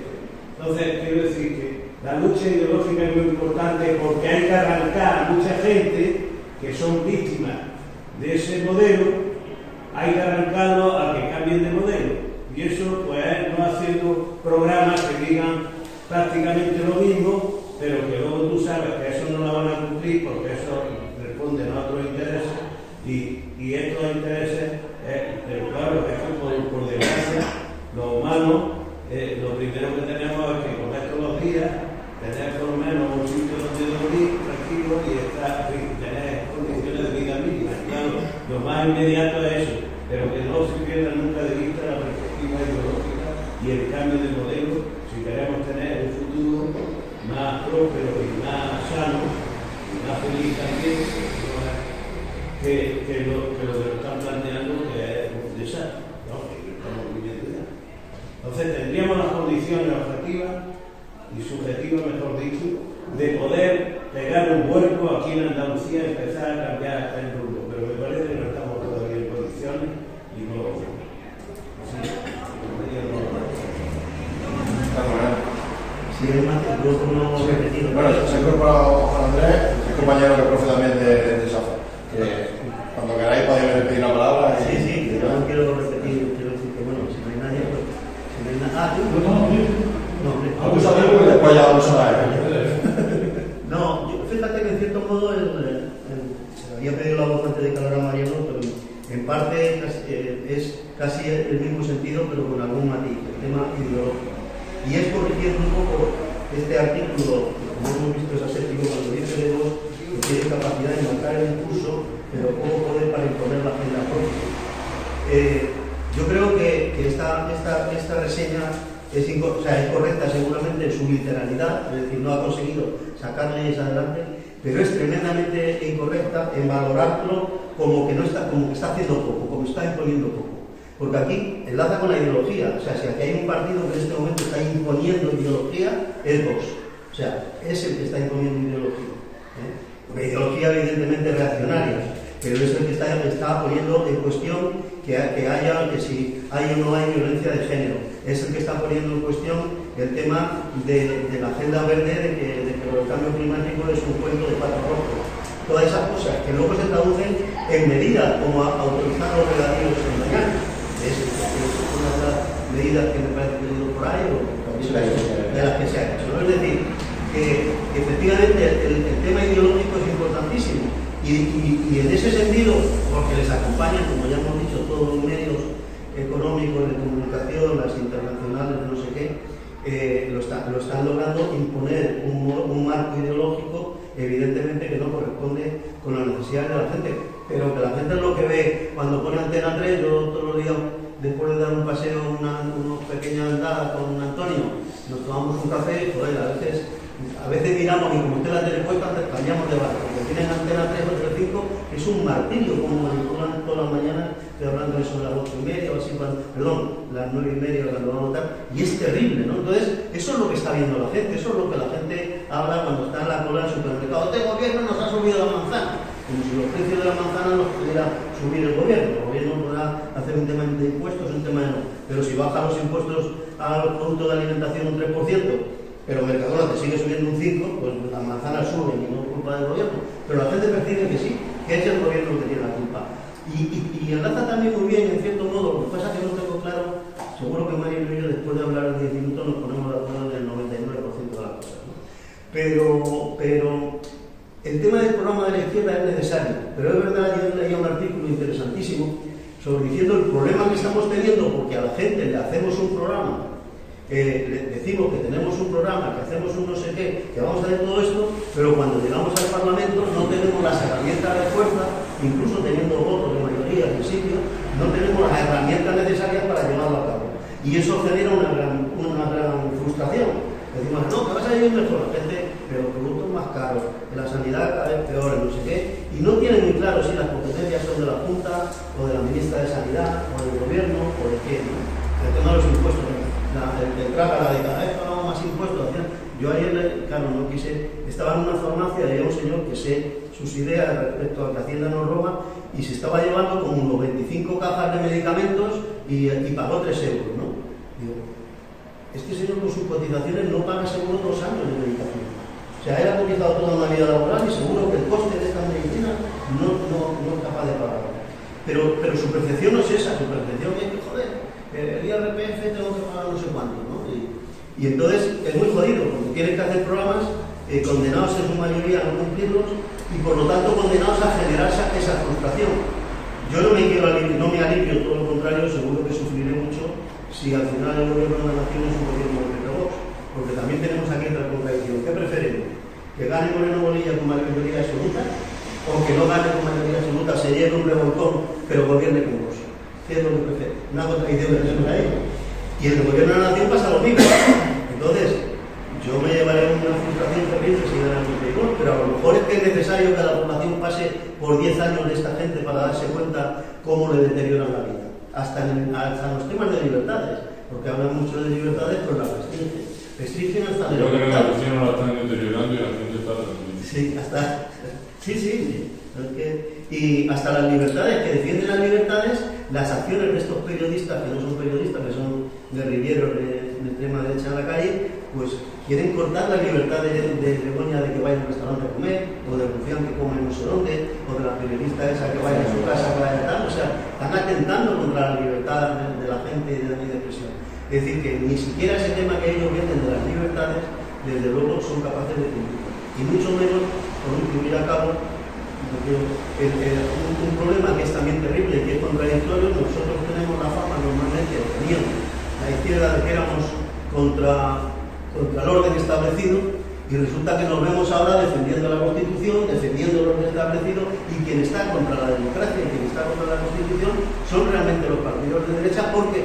Entonces, quiero decir que la lucha ideológica es muy importante porque hay que arrancar a mucha gente que son víctimas de ese modelo, hay que arrancarlo a que cambien de modelo. Y eso, pues, no haciendo programas que digan prácticamente lo mismo, pero que luego tú sabes que eso no lo van a cumplir porque eso responde a otros intereses y estos intereses, pero claro, es que por desgracia, los humanos, lo primero que tenemos es que comer todos los días, tener por lo menos un sitio donde dormir tranquilo y tener condiciones de vida mínimas. Claro, lo más inmediato es eso, pero que no se pierda nunca de vista la perspectiva ideológica y el cambio de modelo si queremos tener un futuro más próspero y más sano y más feliz también que lo que están planteando que es un desastre, ¿no? Que estamos viviendo ya. Entonces tendríamos las condiciones objetivas y subjetivas, mejor dicho, de poder pegar un vuelco aquí en Andalucía y empezar a cambiar el rumbo, pero me parece que no estamos todavía en condiciones y no. Sí, es más, luego no hemos repetido. Bueno, se ha incorporado Juan Andrés, es compañero que es profe también de SAFA. Cuando queráis podéis pedir una palabra. Sí, sí, yo no quiero repetir, quiero decir que bueno, si no hay nadie, pues si no hay nada. Ah, tú, no, después ya vamos a ver. No, fíjate que en cierto modo se había pedido la voz antes de que hablara Mariano, pero en parte es casi el mismo sentido, pero con algún matiz, el tema ideológico. Y es corrigiendo un poco este artículo, como hemos visto, es aséptico cuando dice de vos que tiene capacidad de marcar el impulso, pero poco poder para imponer la agenda propia. Yo creo que esta reseña es correcta seguramente en su literalidad, es decir, no ha conseguido sacar leyes adelante, pero es tremendamente incorrecta en valorarlo como que está haciendo poco, como está imponiendo poco. Porque aquí enlaza con la ideología, o sea, si aquí hay un partido que en este momento está imponiendo ideología, es Vox. O sea, es el que está imponiendo ideología. Una ideología evidentemente reaccionaria, pero es el que está poniendo en cuestión que si hay o no hay violencia de género. Es el que está poniendo en cuestión el tema de la agenda verde, de que el cambio climático es un cuento de pato rojo. Todas esas cosas que luego se traducen en medidas como autorizar los regadíos en mañana. Es una de las medidas que me parece que he leído por ahí, o de las que se ha hecho. Es decir, que efectivamente el tema ideológico es importantísimo. Y en ese sentido, porque les acompañan, como ya hemos dicho, todos los medios económicos de comunicación, las internacionales, no sé qué, lo están logrando imponer un marco ideológico, evidentemente que no corresponde con las necesidades de la gente, pero que la gente es lo que ve cuando pone Antena 3. Yo todos los días, después de dar un paseo, unas pequeñas andadas con Antonio, nos tomamos un café, joder, a veces miramos y como usted la tele puesta, cambiamos de barco, porque tienen Antena 3 o 5, que es un martirio, como manipulan todas las mañanas, estoy hablando de eso a las 8:30 o así, perdón, las 9:30 cuando van a votar, y es terrible, ¿no? Entonces, eso es lo que está viendo la gente, eso es lo que la gente habla cuando está en la cola del supermercado. Este gobierno nos ha subido la manzana, como si los precios de la manzana los pudiera subir el gobierno podrá hacer un tema de impuestos, un tema de no. Pero si baja los impuestos al producto de alimentación un 3%, pero Mercadona te sigue subiendo un 5%, pues las manzanas suben y no es culpa del gobierno. Pero la gente percibe que sí, que es el gobierno que tiene la culpa. Y enlaza también muy bien, en cierto modo, lo que pasa es que no tengo claro, seguro que Mario y yo, después de hablar 10 minutos, nos ponemos de acuerdo del 99% de las cosas, ¿no? Pero el tema del programa de la izquierda es necesario, pero es verdad, yo leía un artículo interesantísimo sobre diciendo el problema que estamos teniendo, porque a la gente le hacemos un programa, le decimos que tenemos un programa, que hacemos un no sé qué, que vamos a hacer todo esto, pero cuando llegamos al Parlamento no tenemos las herramientas de fuerza, incluso teniendo votos de mayoría en sitio, no tenemos las herramientas necesarias para llevarlo a cabo. Y eso genera una gran frustración. Decimos, no, que vas a ir mejor, la gente, pero productos más caros, que la sanidad cada vez peor, no sé qué, y no tienen muy claro si las competencias son de la Junta, o de la Ministra de Sanidad, o del Gobierno, o de qué, ¿no? El tema de los impuestos, el trágala de cada vez pagamos más impuestos. Yo ayer, claro, no quise, estaba en una farmacia y había un señor que sé sus ideas respecto a que Hacienda nos roba, y se estaba llevando como unos 25 cajas de medicamentos y pagó 3 euros, ¿no? Digo, este señor con sus cotizaciones no paga seguro 2 años de medicación. O sea, él ha cotizado toda una vida laboral y seguro que el coste de esta medicina no es capaz de pagar. Pero su percepción no es esa, su percepción es que, joder, el IRPF tengo que pagar no sé cuánto, ¿no? Y entonces es muy jodido, porque tienen que hacer programas condenados en su mayoría a no cumplirlos y por lo tanto condenados a generar esa frustración. Yo no me alivio, todo lo contrario, seguro que sufriré mucho si al final el gobierno de la nación es un gobierno de Vox, porque también tenemos aquí otra contradicción. ¿Qué preferimos? ¿Que gane Moreno Bonilla con mayoría absoluta? ¿O que no gane con mayoría absoluta, se lleve un revolcón, pero gobierne con Vox? ¿Qué es lo que prefiere? Una contradicción que tenemos ahí. Y en el gobierno de la nación pasa lo mismo. Entonces, yo me llevaré una frustración terrible si gana el PP, pero a lo mejor es que es necesario que la población pase por 10 años de esta gente para darse cuenta cómo le deterioran la vida. Hasta los temas de libertades, porque hablan mucho de libertades, pero las restringen hasta de Yo creo que la libertades. cuestión no la están deteriorando y la gente está tranquila. Sí, sí. Y hasta las libertades, que defienden las libertades, las acciones de estos periodistas, que no son periodistas, que son guerrilleros de extrema derecha en la calle, pues quieren cortar la libertad de Begoña de que vaya a un restaurante a comer, o de Rufián que come no sé dónde, o de la periodista esa que vaya a su casa que vaya a tal. O sea, están atentando contra la libertad de la gente y de la libre expresión. Es decir, que ni siquiera ese tema que ellos venden de las libertades, desde luego son capaces de cumplir. Y mucho menos por incluir a cabo un problema que es también terrible y que es contradictorio. Nosotros tenemos la fama normalmente, o teníamos la izquierda de que éramos contra el orden establecido, y resulta que nos vemos ahora defendiendo la Constitución, defendiendo el orden establecido, y quien está contra la democracia y quien está contra la Constitución son realmente los partidos de derecha, porque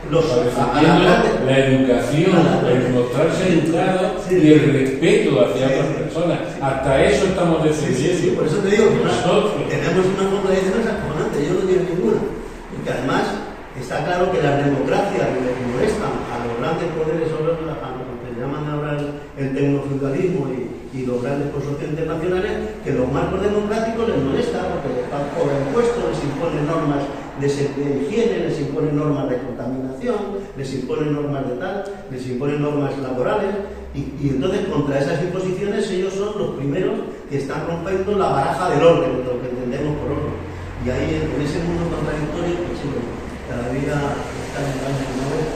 defendiendo la educación, el mostrarse educado y el respeto hacia otras personas. Hasta eso estamos defendiendo. Sí, por eso te digo que nosotros tenemos una contradicción acojonante. Yo no digo ninguna, porque además está claro que las democracias le molestan a los grandes poderes, a lo que se llaman ahora el tecnofeudalismo y los grandes consorcios internacionales, que los marcos democráticos les molestan porque por impuestos les imponen normas de higiene, les imponen normas de contaminación, les imponen normas de tal, les imponen normas laborales, y entonces contra esas imposiciones ellos son los primeros que están rompiendo la baraja del orden, de lo que entendemos por orden. Y ahí en ese mundo contradictorio, pues sí, cada día está en una vez.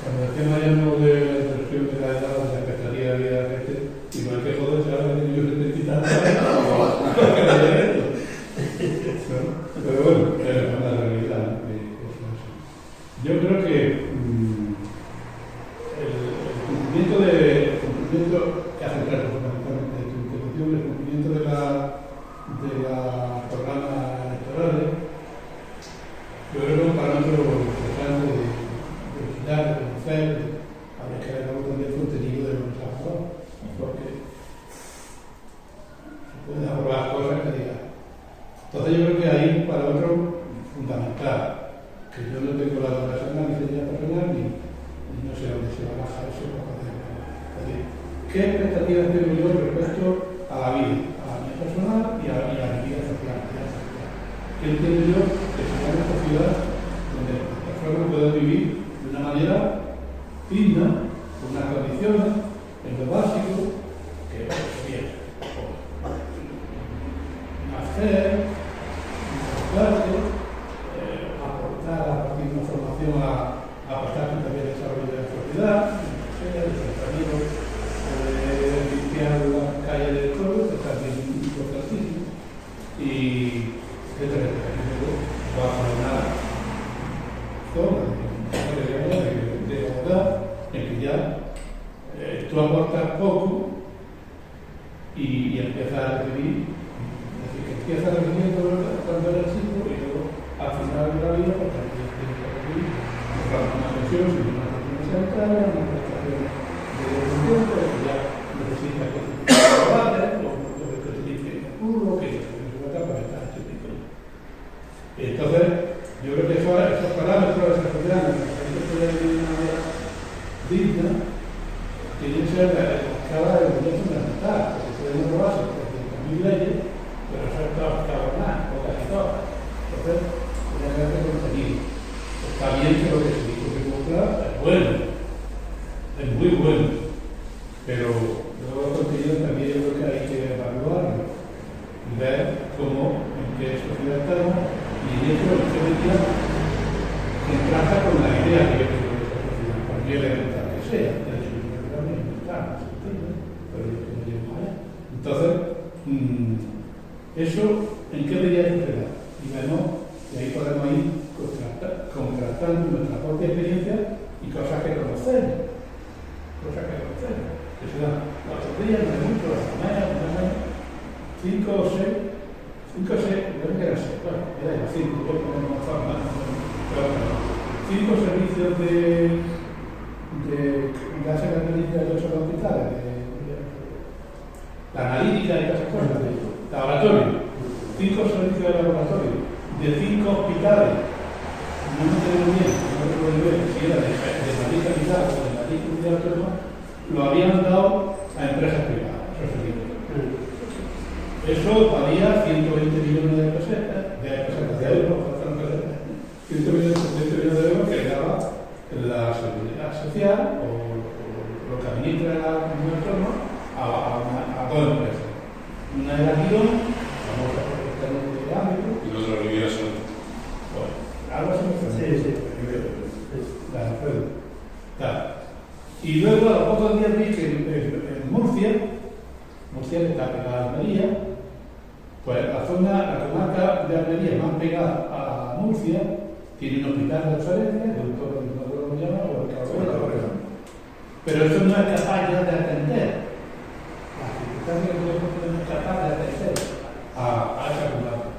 Cuando el tema ya no de la introducción de la edad, se empezaría a vida de igual que joder, se habla de niños de quitar. Pero bueno, es una realidad. Yo creo que el cumplimiento que hace claro fundamentalmente de tu intervención, el cumplimiento de la programas electorales, yo creo que es un parámetro importante de vigilar, de conocer, a ver que haya también el contenido de nuestra forma, porque se pueden aprobar cosas que digan. Entonces yo creo que hay un parámetro fundamental, que yo no tengo la educación ni idea personal, ni no sé dónde se va a bajar eso. Es decir, ¿qué expectativas tengo yo respecto a la vida personal y a la vida social? ¿Qué entiendo yo que se van ciudad donde las personas puedan vivir de una manera digna, con unas condiciones, en lo básico, que sería nacer, clase, aportar a partir de una formación a aportar también el desarrollo de la sociedad, de los amigos, limpiar las calles de todo, que también es importantísimo, y etcétera, va a poner una zona de verdad en que ya tú aportas poco y empiezas a recibir, es decir, que empiezas recibiendo cuando eres chico y luego al final de la vida pues también tienes que recibir una pensión, una pensión sanitaria, una prestación de dependencia, que ya necesitas que te trabajes, o que te limpien el culo, que te para estar chiquito. Entonces, yo creo que esos parámetros de esa sociedad, que se puede vivir de una manera digna, tienen que ser cada vez más fundamental, porque pueden aprobarse por 100.000 leyes, pero eso es cada más, o casi todas. Entonces, tiene que haber contenido. Está bien que lo que se dijo que comprar es bueno, es muy bueno, pero luego los contenidos también yo creo que hay que evaluarlo y ver cómo, en qué sociedad estamos y en eso en qué medida contrasta con la idea que yo tengo de esa sociedad, cualquier elemental que sea. Entonces, eso, ¿en qué medida es verdad? Y vemos, y ahí podemos ir contrastando nuestra propia experiencia y cosas que conocemos. Que se dan los días, no hay mucho, las semanas, 5 o 6, creo que eran 6, bueno, era 5, voy a poner una forma, 5 servicios de gases analíticas de 8 hospitales, la analítica y esas cosas, de laboratorio, 5 servicios de laboratorio, de 5 hospitales, no me tengo bien, si era de Madrid Capital o de Madrid Comunidad Autónoma, lo habían dado a empresas privadas, esos servicios. Eso valía 120 millones de pesetas, de euros, 120 millones de euros que le daba la seguridad social o lo que administra la comunidad autónoma a dos empresas. Una era Guión, famosa por estar en este ámbito. Y la otra Riviera Sol. Bueno, algo así me Sí. Y luego a los pocos días vi que en Murcia que está pegada a Almería, pues la comarca de Almería más pegada a Murcia tiene un hospital de referencia, el doctor lo llama, o el Cabrera. Pero eso no es capaz ya de atender. Las circunstancias que no es capaz de atender a esa comarca.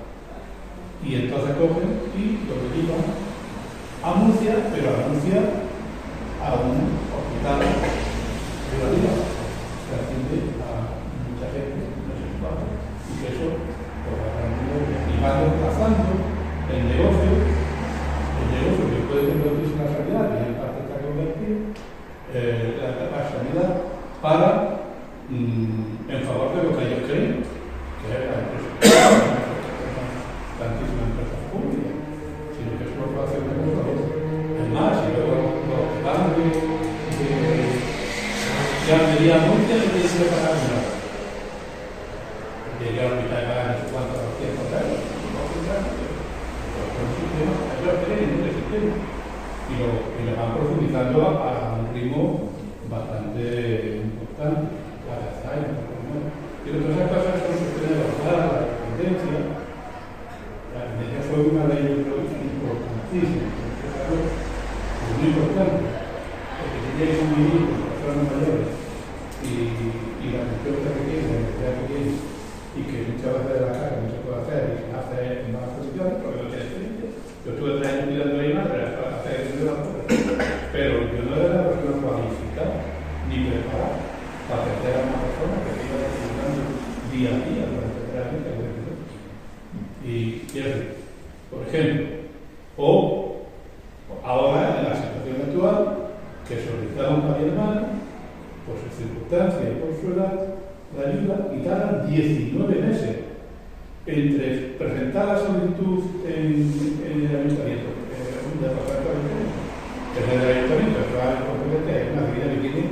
Y entonces cogen y lo llevan a Murcia, pero a Murcia a un hospital de la vida que atiende a mucha gente, no sé cuánto, y que eso pues, va desplazando el negocio que puede convertirse en la sanidad, y en parte está convertido la sanidad para en favor de lo que ellos creen, que es la empresa, tantísimas empresas públicas, sino que es una operación de nosotros. Es más, si luego los hospitales de Almería a Murcia no tienen que pagar nada. Llegué al hospital y pagar no sé cuántos 200 euros. Ellos creen en ese sistema y lo van profundizando a un ritmo bastante importante. Pero todas esas cosas son cuestiones de la dependencia. La dependencia fue una ley importantísima, es muy importante, porque si tienes un ministro de personas mayores y la cuestión que tiene, la necesidad que tiene, y que muchas veces de la carga no se puede hacer y se hace en malas condiciones, porque no tiene experiencia. Yo estuve 3 años cuidando a mi madre para hacer el pero yo no era una persona cualificada ni preparada para atender a una persona que iba necesitando día a día durante 3 años que necesito. Y quiero decir, por ejemplo, o ahora en la situación actual, que solicitamos a mi hermana, por sus circunstancias y por su edad, la ayuda, y tardan 19 meses entre presentar la solicitud en el ayuntamiento desde el ayuntamiento, actual competente, hay una actividad que tiene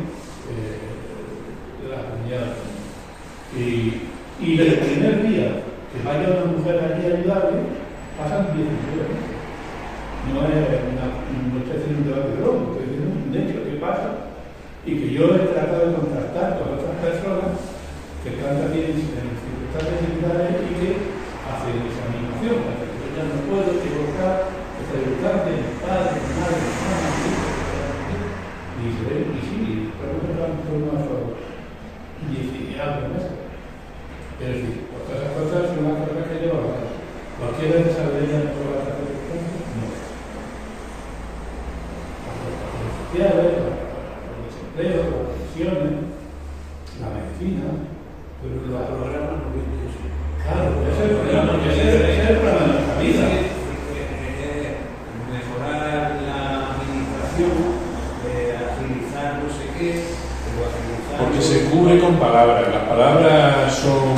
la comunidad. Y desde el primer día que vaya una mujer allí a ayudarle, pasan 10 minutos. No estoy haciendo un debate de loco, estoy diciendo un hecho que pasa y que yo he tratado de contactar con otras personas que están también en circunstancias similares y que hacen examinación. Yo ya no puedo equivocar esta circunstancia, mi padre, mi madre, mi hermana, y sí, preguntan por una sola. Y algo más. Es decir, todas esas cosas son las cosas que llevan a cabo. ¿Cualquiera desarrolla todas las cosas? No. Las desempleo, las pensiones, la medicina, pero los programas no vienen eso. Claro, ese es el problema, porque ese es el problema de nuestra vida. Mejorar la administración, agilizar no sé qué, pero agilizar... Porque se cubre con palabras, las palabras son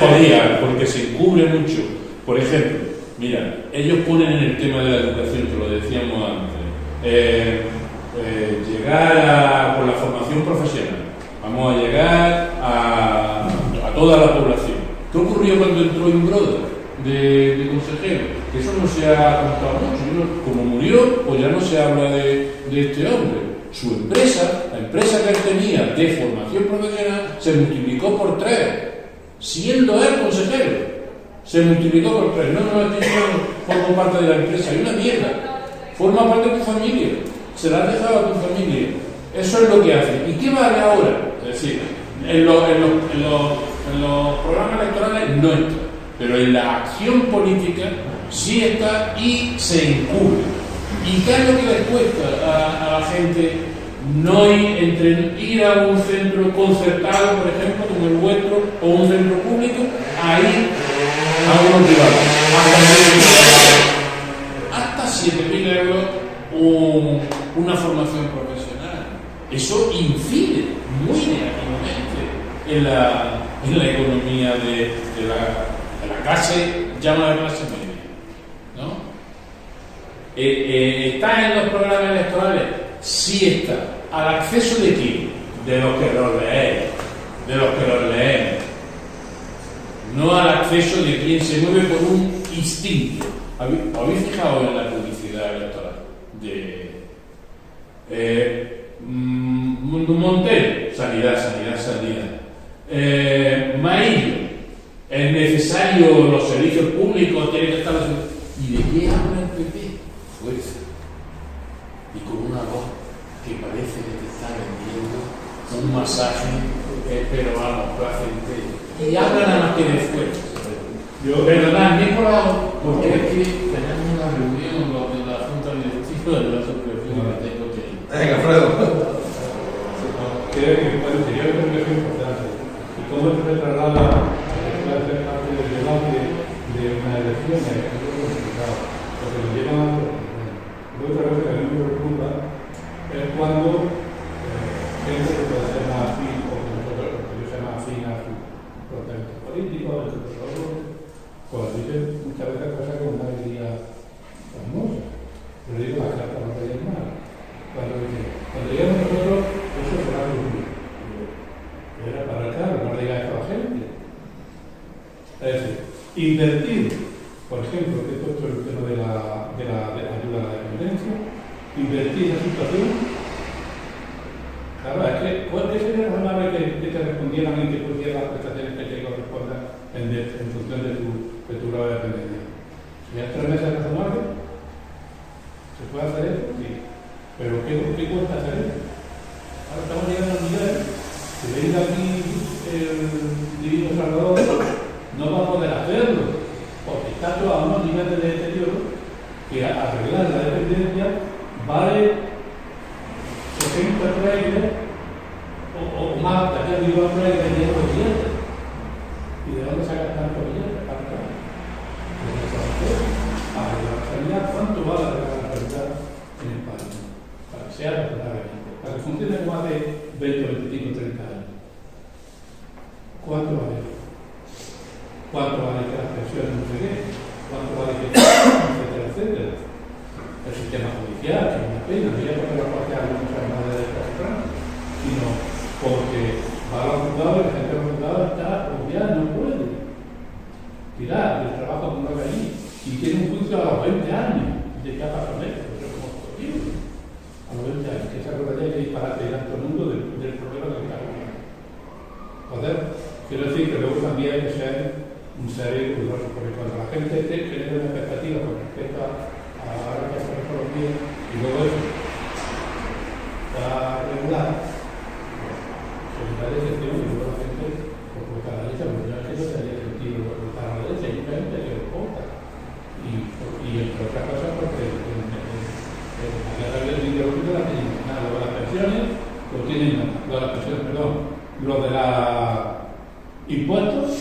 jodidas, porque se cubre mucho. Por ejemplo, mira, ellos ponen en el tema de la educación, que lo decíamos antes, llegar con la formación profesional, vamos a llegar a toda la población. ¿Qué ocurrió cuando entró Imbroda de consejero? Que eso no se ha contado mucho. Como murió, pues ya no se habla de este hombre. Su empresa, la empresa que él tenía de formación profesional, se multiplicó por 3, siendo él consejero. Se multiplicó por 3. No, este forma parte de la empresa, hay una mierda. Forma parte de tu familia, se la has dejado a tu familia. Eso es lo que hace. ¿Y qué vale ahora? Es decir, en los programas electorales no está, pero en la acción política sí está y se encubre. ¿Y qué es lo que les cuesta a la gente no ir a un centro concertado, por ejemplo, como el vuestro, o un centro público, a ir a uno privado? Hasta 7.000 euros una formación profesional. Eso incide muy negativamente en la economía de la clase, llamada clase media, ¿no? ¿Está en los programas electorales? Sí está. ¿Al acceso de quién? De los que los leen. No al acceso de quien se mueve por un instinto. ¿Habéis fijado en la publicidad electoral? Montero, sanidad. Maillo, es necesario los servicios públicos, tienen que estar... ¿Y de qué habla el PP? Fuerza. Y con una voz que parece que te está vendiendo un masaje, pero vamos, placentero. Y habla nada más que de fuerza. Perdonad, me he colado porque es que tenemos una reunión de la Junta Directiva de la Asociación que tengo que ir. Venga, Alfredo. Creo que sería una reflexión importante. Y cómo se traslada a ser parte del debate de una elección es algo complicado. Porque lo llevan a otra cosa que a mí me preocupa es cuando gente que puede ser más afín, o que yo sea más afín a su proyecto político, a su proyecto. Pues dicen muchas veces cosas que una alegría hermosa. Pero digo, las cartas no te digan nada. Cuando llegamos nosotros, eso será lo único. Era para el carro, no le digas esto a la gente. Es decir, invertir, por ejemplo, que esto es el tema de la ayuda a la dependencia, invertir esa situación. Claro, es que, ¿cuál sería la razonable que te respondieran y que pusieran las prestaciones que te correspondan en función de tu grado de dependencia? Si es 3 meses razonable, ¿se puede hacer eso? Sí. Pero ¿qué cuesta hacer eso? Ahora estamos llegando a nivel que venga aquí el divino Salvador, no va a poder hacerlo, porque está todo a unos niveles de deterioro que arreglar la dependencia vale 60 trailers o más, de aquí arriba un trailer de 10 billetes. ¿Y de dónde sacan tantos billetes? La sanidad, ¿cuánto vale la sanidad en España? Para que sea razonable, para que funcione como hace 20, 25, 30 años. ¿Cuánto vale? ¿Cuánto vale que las pensiones no se den? ¿Cuánto vale que etcétera, etcétera? el sistema judicial, que es una pena, no ya porque la parte de algunos hermanos de Franco, sino porque va a los juzgados y la gente de los juzgados está obviada, no puede tirar del trabajo que uno haga allí, y tiene un juicio a los 20 años de qué ha pasado esto, pero como posible, a los 20 años, que esa realidad hay que disparate y tanto mundo del problema que está habiendo. Joder, quiero decir que luego también hay que ser un serio cuidadoso, porque cuando la gente genera una expectativa con respecto a la que hace la economía y luego eso está regular, pues da decepción y luego la gente, pues cada vez se me da que eso tenía sentido, porque cada vez hay gente que lo compra. Y entre otras cosas, porque la guerra del ideológico la tienen nada, lo de las pensiones lo tienen nada, lo de las pensiones, perdón, lo de los impuestos.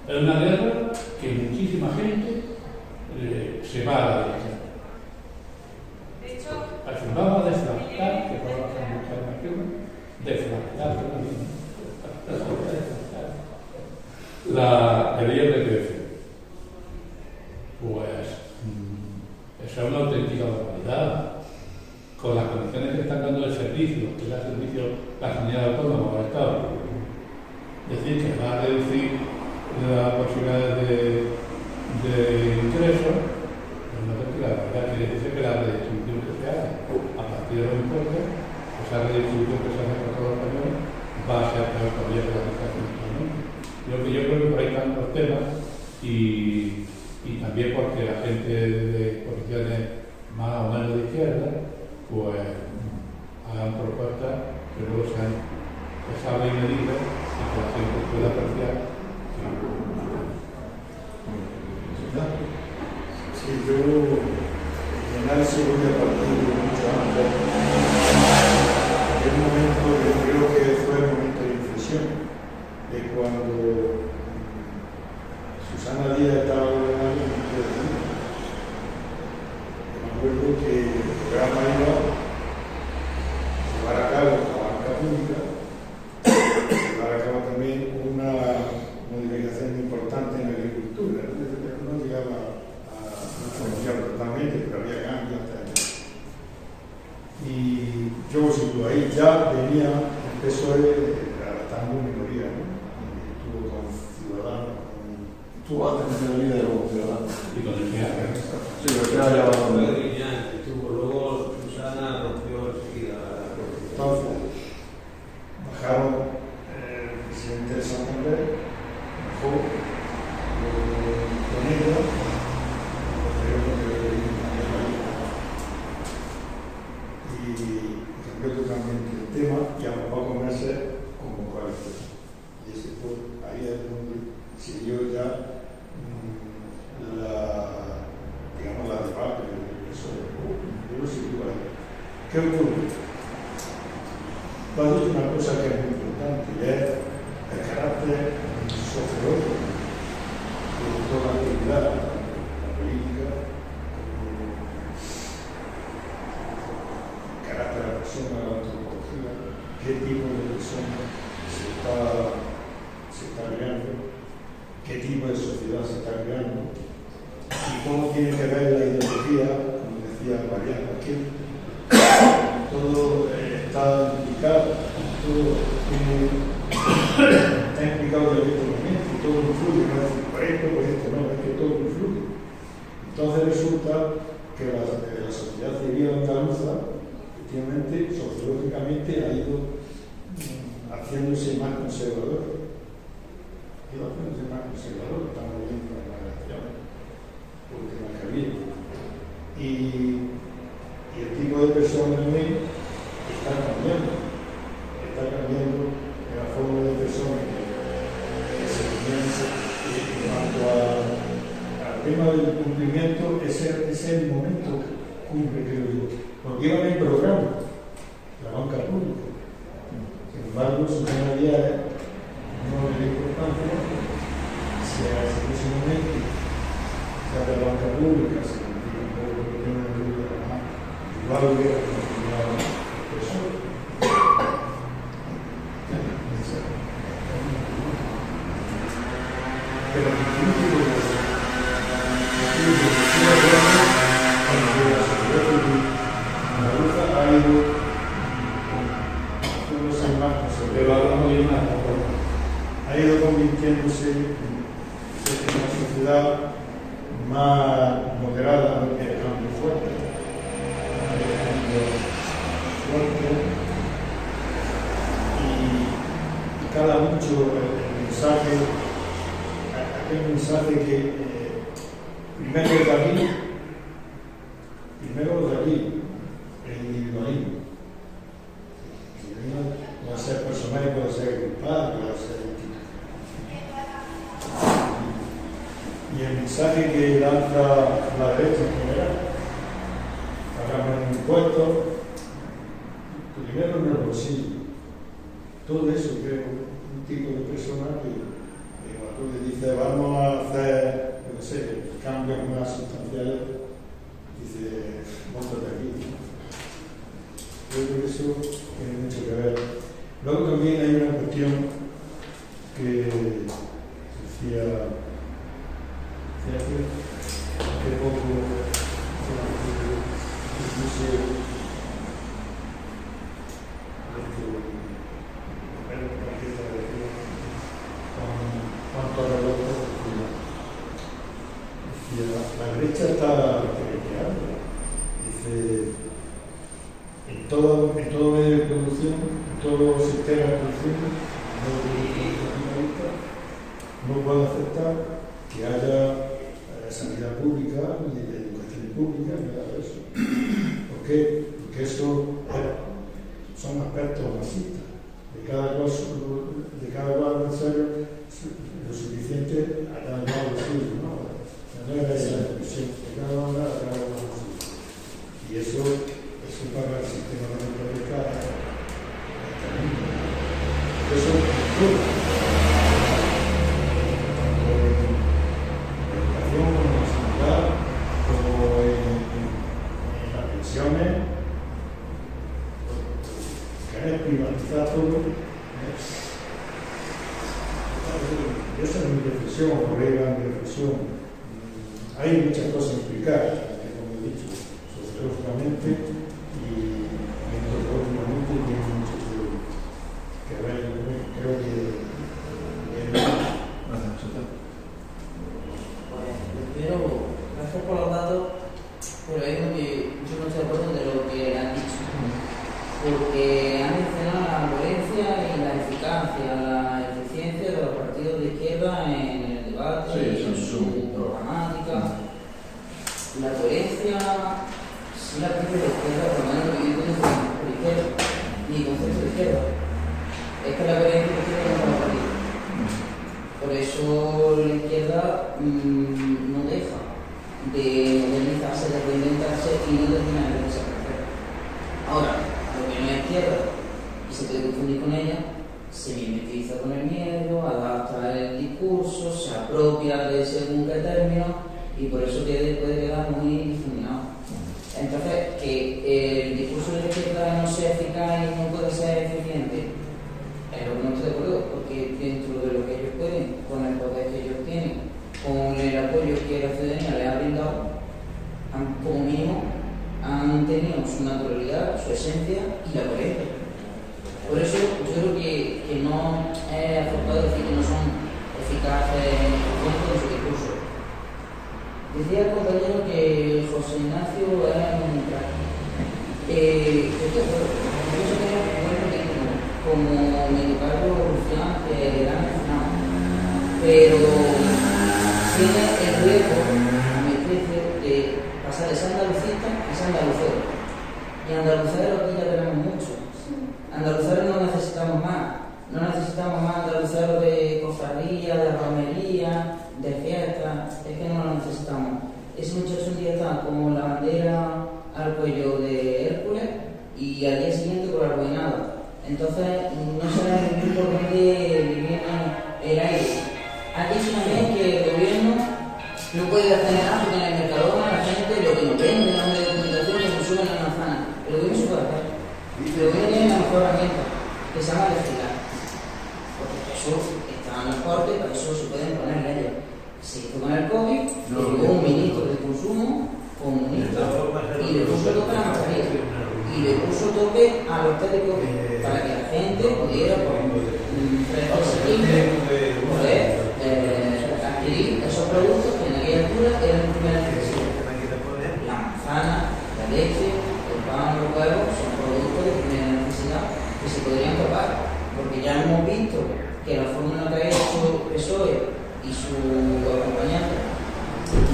Es una guerra que muchísima gente se va a la derecha. De hecho, vamos a desfragmentar, que podemos hacer muchas naciones, desfragmentar la guerrilla de creación. Pues esa es una auténtica barbaridad. Con las condiciones que están dando el servicio, que es el servicio, la sanidad autónoma del Estado, decir que va a reducir las posibilidades de ingresos, la verdad que dice que la redistribución que se haga a partir de los impuestos, esa redistribución que se hace por todos los españoles, va a ser peor todavía que la inflación. Yo creo que por ahí están los temas y también porque la gente de posiciones más o menos de izquierda, pues hagan propuestas que luego sean pesadas y medidas y que la gente pueda apreciar. Sí, yo en análisis voy a partir de mucho antes. En un momento, yo creo que fue el momento de inflexión, de cuando Susana Díaz estaba gobernando el Ministerio de Hacienda. Me acuerdo que el programa iba a llevar a cabo la banca pública, llevar a cabo también una modificación importante en la agricultura. No llegaba totalmente, pero había cambios hasta allá. Y yo, ahí ya venía el PSOE adaptando minoría, ¿no? Estuvo con Ciudadanos, estuvo antes de la vida de los Ciudadanos. Y con el FIA. Sí, el FIA ya va a luego Susana rompió enseguida la corte. Entonces, bajaron el presidente de Santander, bajó Toledo, y cambió totalmente el tema y a los pocos meses convocó a elecciones. Y ese fue, ahí es donde siguió ya la debate del PSOE. Yo lo sigo ahí. ¿Qué ocurre? Tú has dicho una cosa que es muy importante y es el carácter sociológico de toda la actividad, la política, carácter de la persona, la antropología, qué tipo de persona se está creando, qué tipo de sociedad se está creando y cómo tiene que ver la ideología, como decía Mariana, que todo está implicado, todo está implicado directamente, todo influye, no es por esto, no, es que todo influye. Entonces resulta que la sociedad civil andaluza efectivamente, sociológicamente ha ido haciéndose más conservador. Estamos viendo la elección última que ha habido. Y el tipo de persona también está cambiando en la forma de persona que se piensa. En cuanto al tema del cumplimiento, ese es el momento cumple, creo yo. Porque iban en el programa, la banca pública. Sin embargo, Susana Díaz no le dio importancia, se hace en ese momento, se hace la banca pública, se contiene un poco de tema de la igual hubiera continuado el PSOE. Pero el principio de la sociedad mucho el mensaje, aquel mensaje que primero de aquí, el individualismo. Puede ser personal, puede ser grupal, puede ser y el mensaje que lanza la derecha en general, hagamos impuestos, primero en el bolsillo. Todo eso que es un tipo de persona que cuando le dice vamos a hacer, yo qué sé, cambios más sustanciales, dice, móntate aquí. Yo creo que eso tiene mucho que ver. Luego también hay una cuestión que decía hace poco la derecha está creando. Dice, en todo medio de producción, en todo sistema de producción, no puedo aceptar que haya sanidad pública ni educación pública ni nada de eso. ¿Por qué? Porque eso son aspectos marxistas. De cada cual necesario lo suficiente a cada cual lo suyo, ¿no? No es esa expresión, de cada uno a cada uno lo suyo. Y eso para el sistema de la mercado. Eso privatizar todo. Esa es mi reflexión, o colega, mi reflexión. Hay muchas cosas implicadas, como he dicho, sociológicamente y antropológicamente tiene mucho que ver. Creo que primero, gracias por los datos, pero hay algo que yo no estoy de acuerdo de lo que han dicho. Porque han mencionado la coherencia y la eficacia, la eficiencia de los partidos de izquierda en el debate, en su programática. La coherencia, si la pierde la izquierda, por lo menos lo que yo tengo por izquierda, mi concepto de izquierda, es que la coherencia de izquierda no es la partida. Por eso la izquierda no deja de modernizarse, de reinventarse y no termina de desaparecer. Ahora, lo que no es izquierda y se puede confundir con ella, se mimetiza con el miedo, adapta el discurso, se apropia de según qué término y por eso puede quedar muy difuminado. Entonces, que el discurso de la izquierda no sea eficaz y no puede ser eficiente, es lo que no estoy de acuerdo, porque dentro de lo que ellos pueden, con el poder que ellos tienen, con el apoyo que la ciudadanía les ha brindado, como mínimo han tenido su naturalidad, su esencia y la coherencia. Por eso yo creo que no es acertado decir que no son eficaces en su discurso. Decía el compañero que José Ignacio era un crack. Como Medicardo Rufián, que era mencionado, pero tiene el riesgo, a mi juicio, de pasar de ser andalucista a ser andalucero. Y andaluceros aquí ya tenemos mucho. Andaluceros no necesitamos más andaluceros de cofradía, de romería, de fiestas, es que no lo necesitamos. Ese muchacho un día está como la bandera al cuello de Hércules y al día siguiente con la arruinada. Entonces, no sabemos muy por dónde viene el aire. Aquí también que el gobierno no puede hacer nada porque en el Mercadona la gente lo que nos vende, la documentación que consume la manzana. El gobierno se puede hacer. El gobierno tiene la mejor herramienta, que se llama legislar. Porque eso está en el corte, para eso se pueden poner leyes. Se hizo con el COVID, llegó un ministro de consumo comunista y le puso tope a la mascarilla. Y le puso tope a los técnicos para que la gente pudiera, por precios asequibles, poder adquirir esos productos que en aquella altura eran de primera necesidad. La manzana, la leche, el pan, los huevos son productos de primera necesidad que se podrían tocar, porque ya hemos visto que la fórmula que ha hecho PSOE y su acompañante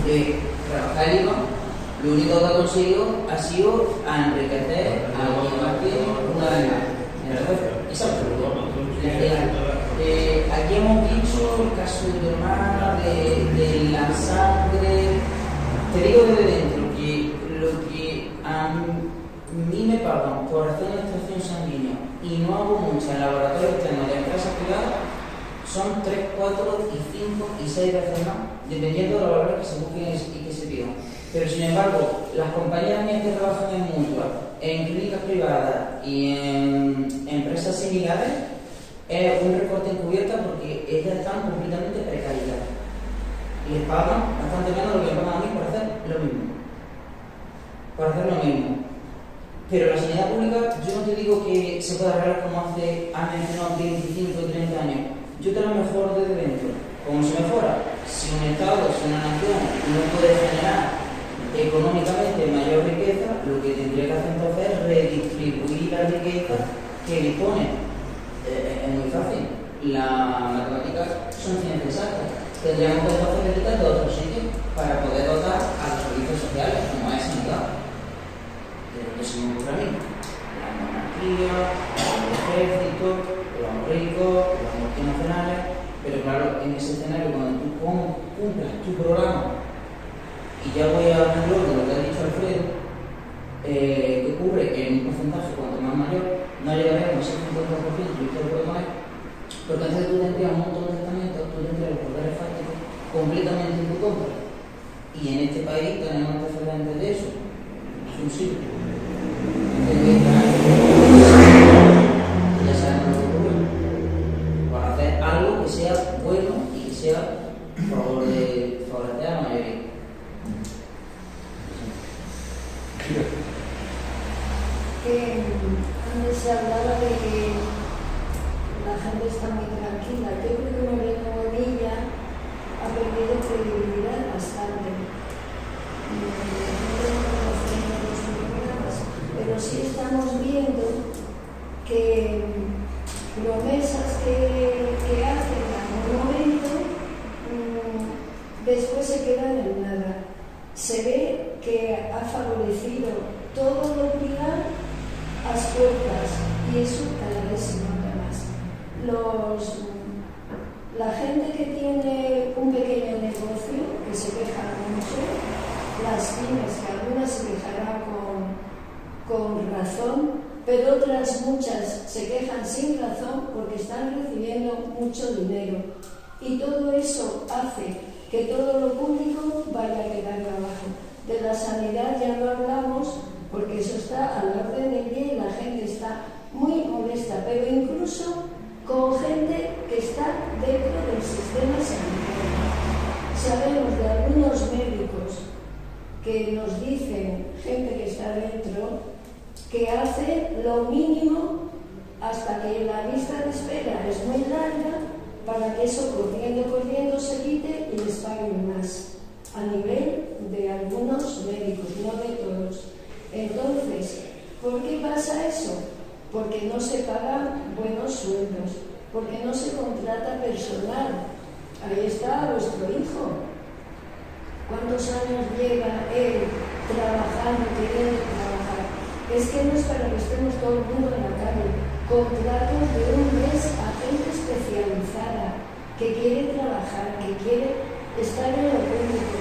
de trabajar el IVA, lo único que ha conseguido ha sido enriquecer a quien más tiene una vez más. Entonces, es absurdo. Aquí hemos dicho el caso de tu hermana, de la sangre. Te digo desde dentro que lo que a mí me pagan por hacer una extracción sanguínea y no hago mucho en laboratorios externos de empresas privadas son 3, 4, 5 y 6 veces más, dependiendo de los valores que se busquen y que se pidan. Pero sin embargo, las compañeras mías que trabajan en mutuas, en clínicas privadas y en empresas similares, es un recorte encubierto porque ellas están completamente precarizadas. Les pagan bastante menos de lo que me pagan a mí por hacer lo mismo. Por hacer lo mismo. Pero la sanidad pública, yo no te digo que se pueda arreglar como hace mencionado 25 o 30 años. Yo te lo mejoro desde dentro. ¿Cómo se mejora? Si un Estado, si una nación no puede generar económicamente mayor riqueza, lo que tendría que hacer entonces es redistribuir la riqueza que dispone. Es muy fácil. Las matemáticas son ciencias exactas. Tendríamos que entonces necesitar de otros sitios para poder dotar a los servicios sociales, como es sanidad. De lo que se me ocurre a mí. La monarquía, el ejército, los ricos, las multinacionales. Pero claro, en ese escenario, cuando tú cumplas tu programa, y ya voy a hablar de lo que ha dicho Alfredo, que ocurre que en un porcentaje cuanto más mayor, no llegaremos a ese 50% y todo lo puede poner, porque antes tú tendrías un montón de testamentos, tú tendrías los poderes fácticos completamente en tu contra. Y en este país tenemos antecedentes de eso. Es un siglo. Ya sabemos lo que ocurre. Para hacer algo que sea bueno y que sea favorecer a la mayoría. Que antes se hablaba de que la gente está muy tranquila. Yo creo que Moreno Bonilla ha perdido credibilidad bastante. Pero sí estamos viendo que promesas que hacen en un momento después se quedan en nada. Se ve que ha favorecido todo lo privado a las puertas y eso cada vez se nota más. La gente que tiene un pequeño negocio, que se queja mucho, las pymes, que algunas se quejarán con razón, pero otras muchas se quejan sin razón porque están recibiendo mucho dinero. Y todo eso hace que todo lo público vaya a quedar abajo. De la sanidad ya no hablamos, porque eso está a la orden del día y la gente está muy molesta, pero incluso con gente que está dentro del sistema sanitario. Sabemos de algunos médicos que nos dicen, gente que está dentro, que hace lo mínimo hasta que la lista de espera es muy larga para que eso corriendo se quite y les paguen más, a nivel de algunos médicos, no de todos. Entonces, ¿por qué pasa eso? Porque no se pagan buenos sueldos, porque no se contrata personal. Ahí está vuestro hijo. ¿Cuántos años lleva él trabajando, queriendo trabajar? Es que no es para que estemos todo el mundo en la calle. Contratos de un mes a gente especializada que quiere trabajar, que quiere estar en lo público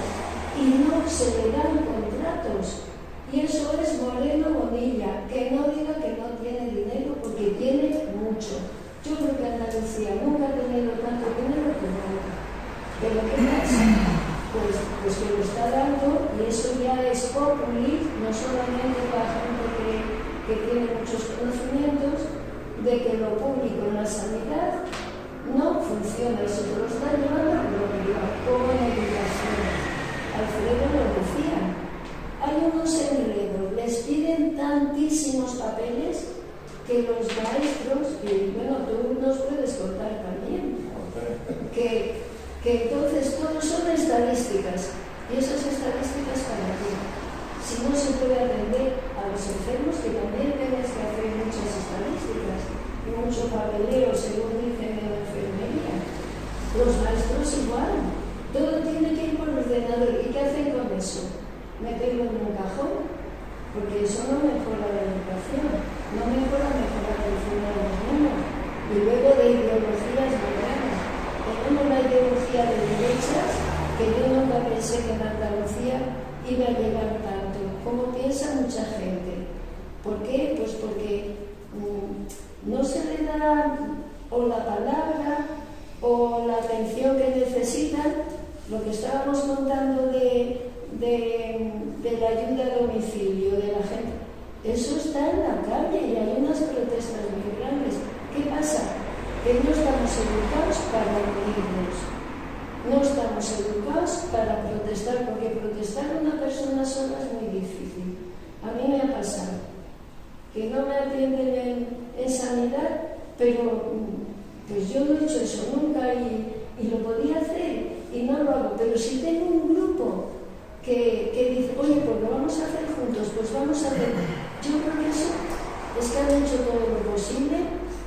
y no se le dan contratos. Y eso es Moreno Bonilla, que no diga que no tiene dinero porque tiene mucho. Yo creo que Andalucía nunca ha tenido tanto dinero como ahora. Pero ¿qué pasa? Pues que lo está dando y eso ya es populi, no solamente para gente que tiene muchos conocimientos, de que lo público en la sanidad no funciona, eso te lo está llevando a lo privado, como en educación. Alfredo lo decía, hay unos enredos, les piden tantísimos papeles que los maestros, y bueno, tú nos puedes contar también, que entonces todos son estadísticas, y esas estadísticas para ti. Si no se puede atender a los enfermos, que también tienes que hacer muchas estadísticas y mucho papeleo según dicen el enfermo. enfermería. Los maestros igual. Todo tiene que ir por ordenador. ¿Y qué hacen con eso? Meterlo en un cajón, porque eso no mejora la educación, no mejora mejorar el futuro de los niños. Y luego de ideologías modernas. Tenemos la ideología de derechas, que yo nunca pensé que en Andalucía iba a llegar tanto, como piensa mucha gente. ¿Por qué? Pues porque no se le da o la palabra o la atención que necesitan. Lo que estábamos contando de la ayuda a domicilio de la gente, eso está en la calle y hay unas protestas muy grandes. ¿Qué pasa? Que no estamos educados para unirnos, no estamos educados para protestar, porque protestar a una persona sola es muy difícil. A mí me ha pasado que no me atienden en sanidad, pero pues yo no he hecho eso nunca y lo podía hacer y no lo hago. Pero si tengo un grupo que dice, oye, pues lo vamos a hacer juntos, pues vamos a hacer. Yo creo que eso es que han hecho todo lo posible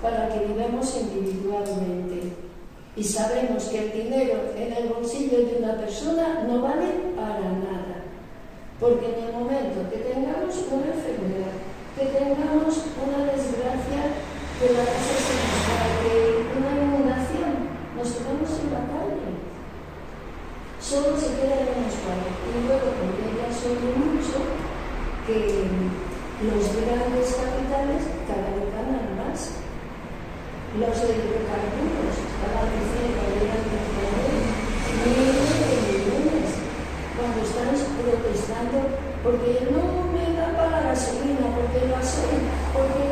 para que vivamos individualmente. Y sabemos que el dinero en el bolsillo de una persona no vale para nada. Porque en el momento que tengamos una enfermedad, que tengamos una desgracia, que la casa se nos cae, una inundación, nos quedamos en la calle. Solo se quedan en los padres. Y luego también ya son mucho que los grandes capitales cada vez ganan más. Los hidrocarburos estaban diciendo que eran miles de millones cuando están protestando porque no me da para la gasolina, porque el gasoil, porque...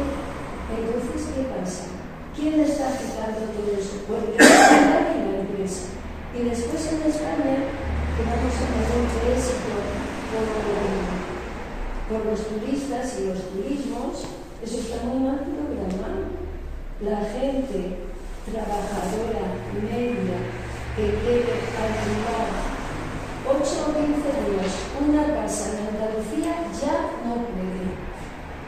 Entonces, ¿qué pasa? ¿Quién está quitando todo eso? Pues la empresa. Y después en España, que vamos a tener un éxito por los turistas y los turismos, eso está muy mal programado. La gente trabajadora media que quiere alquilar 8 o 15 días una casa en Andalucía ya no puede.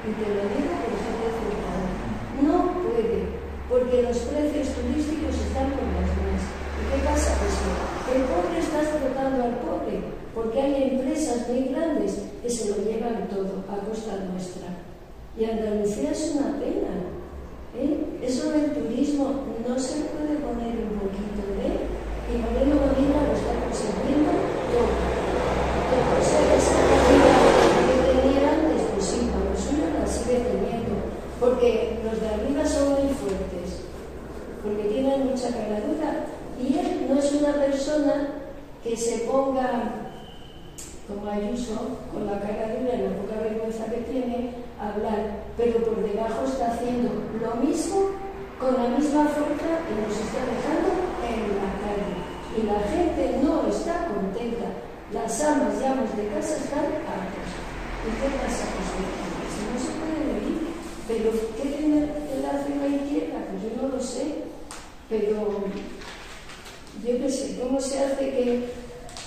Y te lo digo por gente cercana. No puede, porque los precios turísticos están por las nubes. ¿Y qué pasa? Pues que el pobre está explotando al pobre, porque hay empresas muy grandes que se lo llevan todo a costa nuestra. Y Andalucía es una pena. Eso del turismo no se puede poner un poquito de... Y Moreno Molina lo está consiguiendo todo. O sea, esa calidad que tenía antes, pues sí, por lo suyo la sigue teniendo. Porque los de arriba son muy fuertes, porque tienen mucha cara dura. Y él no es una persona que se ponga, como Ayuso, con la cara dura y la poca vergüenza que tiene, a hablar, pero por debajo está haciendo lo mismo con la misma fuerza que nos está dejando en la calle. Y la gente no está contenta. Las amas y amos de casa están hartas. ¿Y qué pasa? Pues no se puede vivir. Pero ¿qué tiene el hace la izquierda? Pues yo no lo sé. Pero yo qué sé, ¿cómo se hace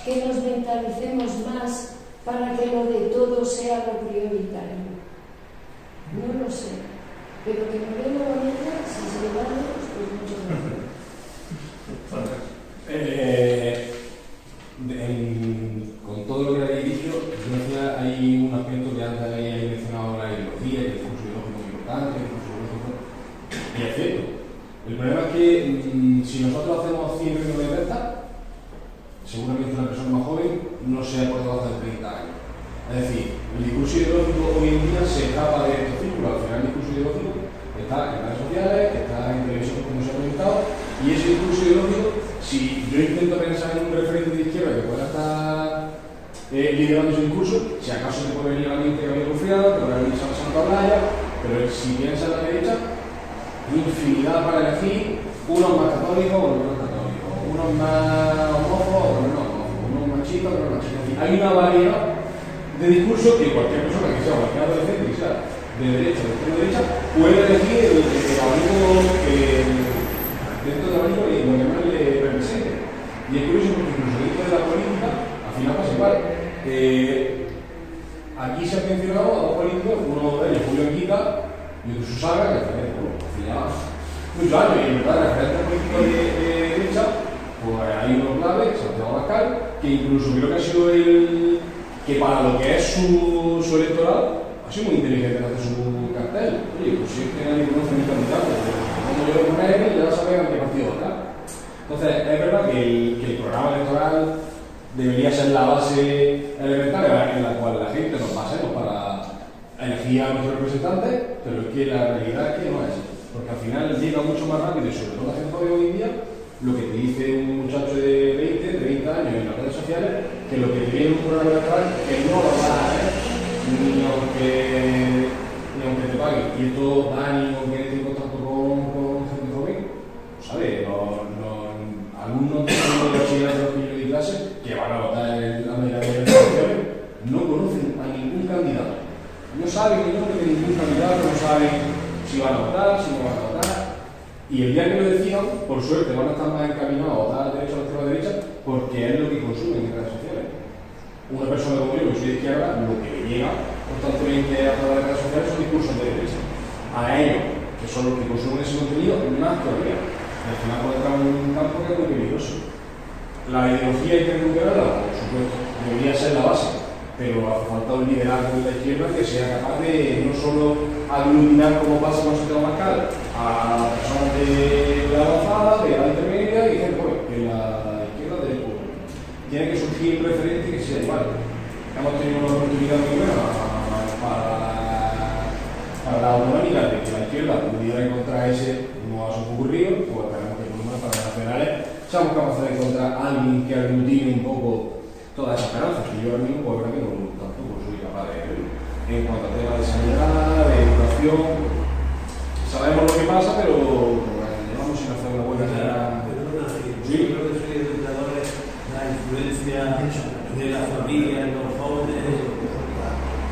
que nos mentalicemos más para que lo de todo sea lo prioritario? No lo sé. Pero que Moreno Molina, si se le va lejos, pues mucho mejor. Con todo lo que habéis dicho, yo decía, hay un aspecto que antes habéis mencionado, la ideología, que el discurso ideológico es importante, el discurso ideológico, y es cierto. El problema es que si nosotros hacemos 100 reuniones de venta, seguramente una persona más joven no se ha acordado hace 30 años. Es decir, el discurso ideológico hoy en día se escapa de estos círculos. Al final el discurso ideológico está en redes sociales, está en televisión, como se ha comentado, y ese discurso ideológico, si yo intento pensar en un referente de izquierda que pueda estar liderando ese discurso, si acaso se puede venir a la mente que había confiado, que ahora venir a Santa Blaya, pero si piensa en la derecha, hay infinidad para elegir, unos más católicos o otros más católicos, unos más homófobos o no homófobos, unos más chicos o otros más chicos. Hay una variedad de discurso que cualquier persona que sea cualquier adolescente que sea de derecha o de extrema derecha puede elegir el abanico dentro del abanico y lo que más le represente. Y es curioso porque incluso dentro de la política al final pasa igual. Aquí se han mencionado a dos políticos, uno de ellos Julio Enguita y otro Susaga, que al final muchos años, y en verdad, el referente político de derecha, pues hay unos claves, Santiago Abascal, que incluso creo que ha sido el que para lo que es su electorado, ha sido muy inteligente en hacer su cartel. Oye, pues si es que nadie conoce mi candidato, como yo lo conozco, ya saben a qué partido votar. Entonces, es verdad que el programa electoral debería ser la base elemental en la cual la gente nos basemos para elegir a nuestros representantes, pero es que la realidad es que no es así. Porque al final llega mucho más rápido, y sobre todo la gente de hoy en día, lo que te dice un muchacho de 20, 30 años en las redes sociales, que lo que te viene en un programa electoral que no lo vas a ver, ni aunque te paguen. Y esto Dani, o que esté en contacto con gente joven, ¿sabes? Algunos de los auxiliares de los niños de clase que van a votar en la mayoría de las elecciones no conocen a ningún candidato. No saben el nombre de ningún candidato, no saben si van a votar, si no van a votar. Y el día que lo decían, por suerte, van a estar más encaminados a votar a la derecha o a la extrema derecha porque es lo que consumen en redes sociales. Una persona como yo, que soy de izquierda, lo que me llega constantemente a través de las redes sociales son discursos de derecha. A ellos, que son los que consumen ese contenido, más todavía. Al final puede entrar en un campo que es muy peligroso. La ideología hay que recuperarla, por supuesto, debería ser la base, pero hace falta un liderazgo de la izquierda que sea capaz de no solo aglutinar, como pasa con Santiago Abascal, a personas de la avanzada, de la intermedia, y dicen, bueno, que la izquierda del pueblo. Tiene que surgir un referente que sea igual. Hemos tenido una oportunidad muy buena para la autonómica de que la izquierda pudiera encontrar ese no ha ocurrido, pues esperemos que por lo menos para las nacionales seamos capaces de encontrar a alguien que aglutine un poco todas esas esperanzas, que yo ahora mismo, pues verdad que no tampoco soy capaz de verlo. En cuanto a temas de sanidad, de educación, sabemos lo que pasa, pero llevamos sin hacer una buena sanidad. Sí, creo que soy educador, la influencia de la familia, de los jóvenes.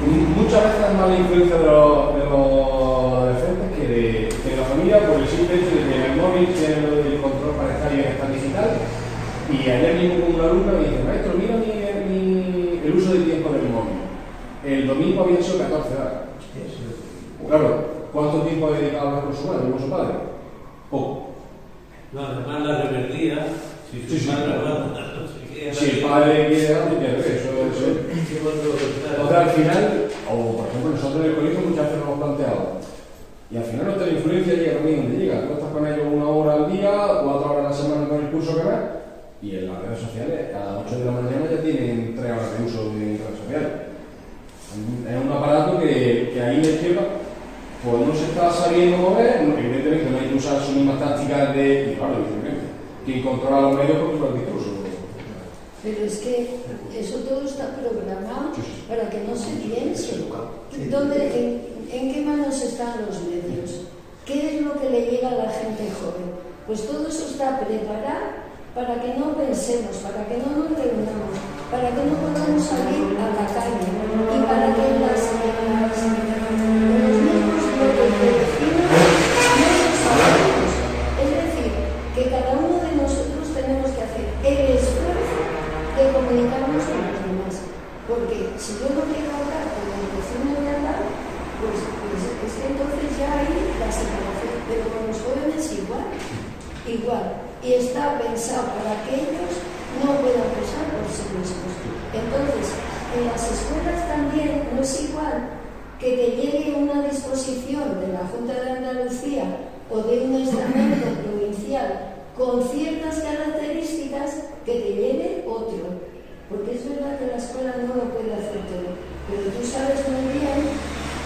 Muchas veces es más la influencia de los adolescentes que de la familia, por el simple hecho de que en el móvil tienen el control parental y bienestar digital. Y ayer mismo con una alumna me dice, maestro, mira el uso del tiempo del móvil. El domingo había sido 14 horas. Claro, ¿cuánto tiempo ha dedicado a hablar con su madre, con su padre? Poco. No, además la rebeldía, si su madre habla, si el padre quiere algo, pierde eso. O sea, al final, o por ejemplo, nosotros en el colegio muchas veces nos hemos planteado, y al final nuestra influencia llega también donde llega. Tú estás con ellos 1 hora al día, 4 horas a la semana con el curso que ves, y en las redes sociales a las 8 de la mañana ya tienen 3 horas de uso de redes sociales. Es un aparato que ahí en la izquierda pues no se está sabiendo mover, evidentemente no hay que usar sus mismas tácticas de, y claro, evidentemente, quien controla los medios controla el discurso. Pero es que eso todo está programado para que no se piense. ¿En qué manos están los medios? ¿Qué es lo que le llega a la gente joven? Pues todo eso está preparado para que no pensemos, para que no nos reunamos, para que no podamos salir a la calle y para que los mismos lo que decimos no nos hagamos. Es decir, que cada uno de nosotros tenemos que hacer el esfuerzo de comunicarnos con los demás. Porque si yo no quiero hablar con el vecino de al lado, pues es que entonces ya hay la separación. Pero con los jóvenes igual. Y está pensado para que ellos no puedan pensar por sí mismos. Entonces, en las escuelas también no es igual que te llegue una disposición de la Junta de Andalucía o de un estamento provincial con ciertas características que te lleve otro. Porque es verdad que la escuela no lo puede hacer todo. Pero tú sabes muy bien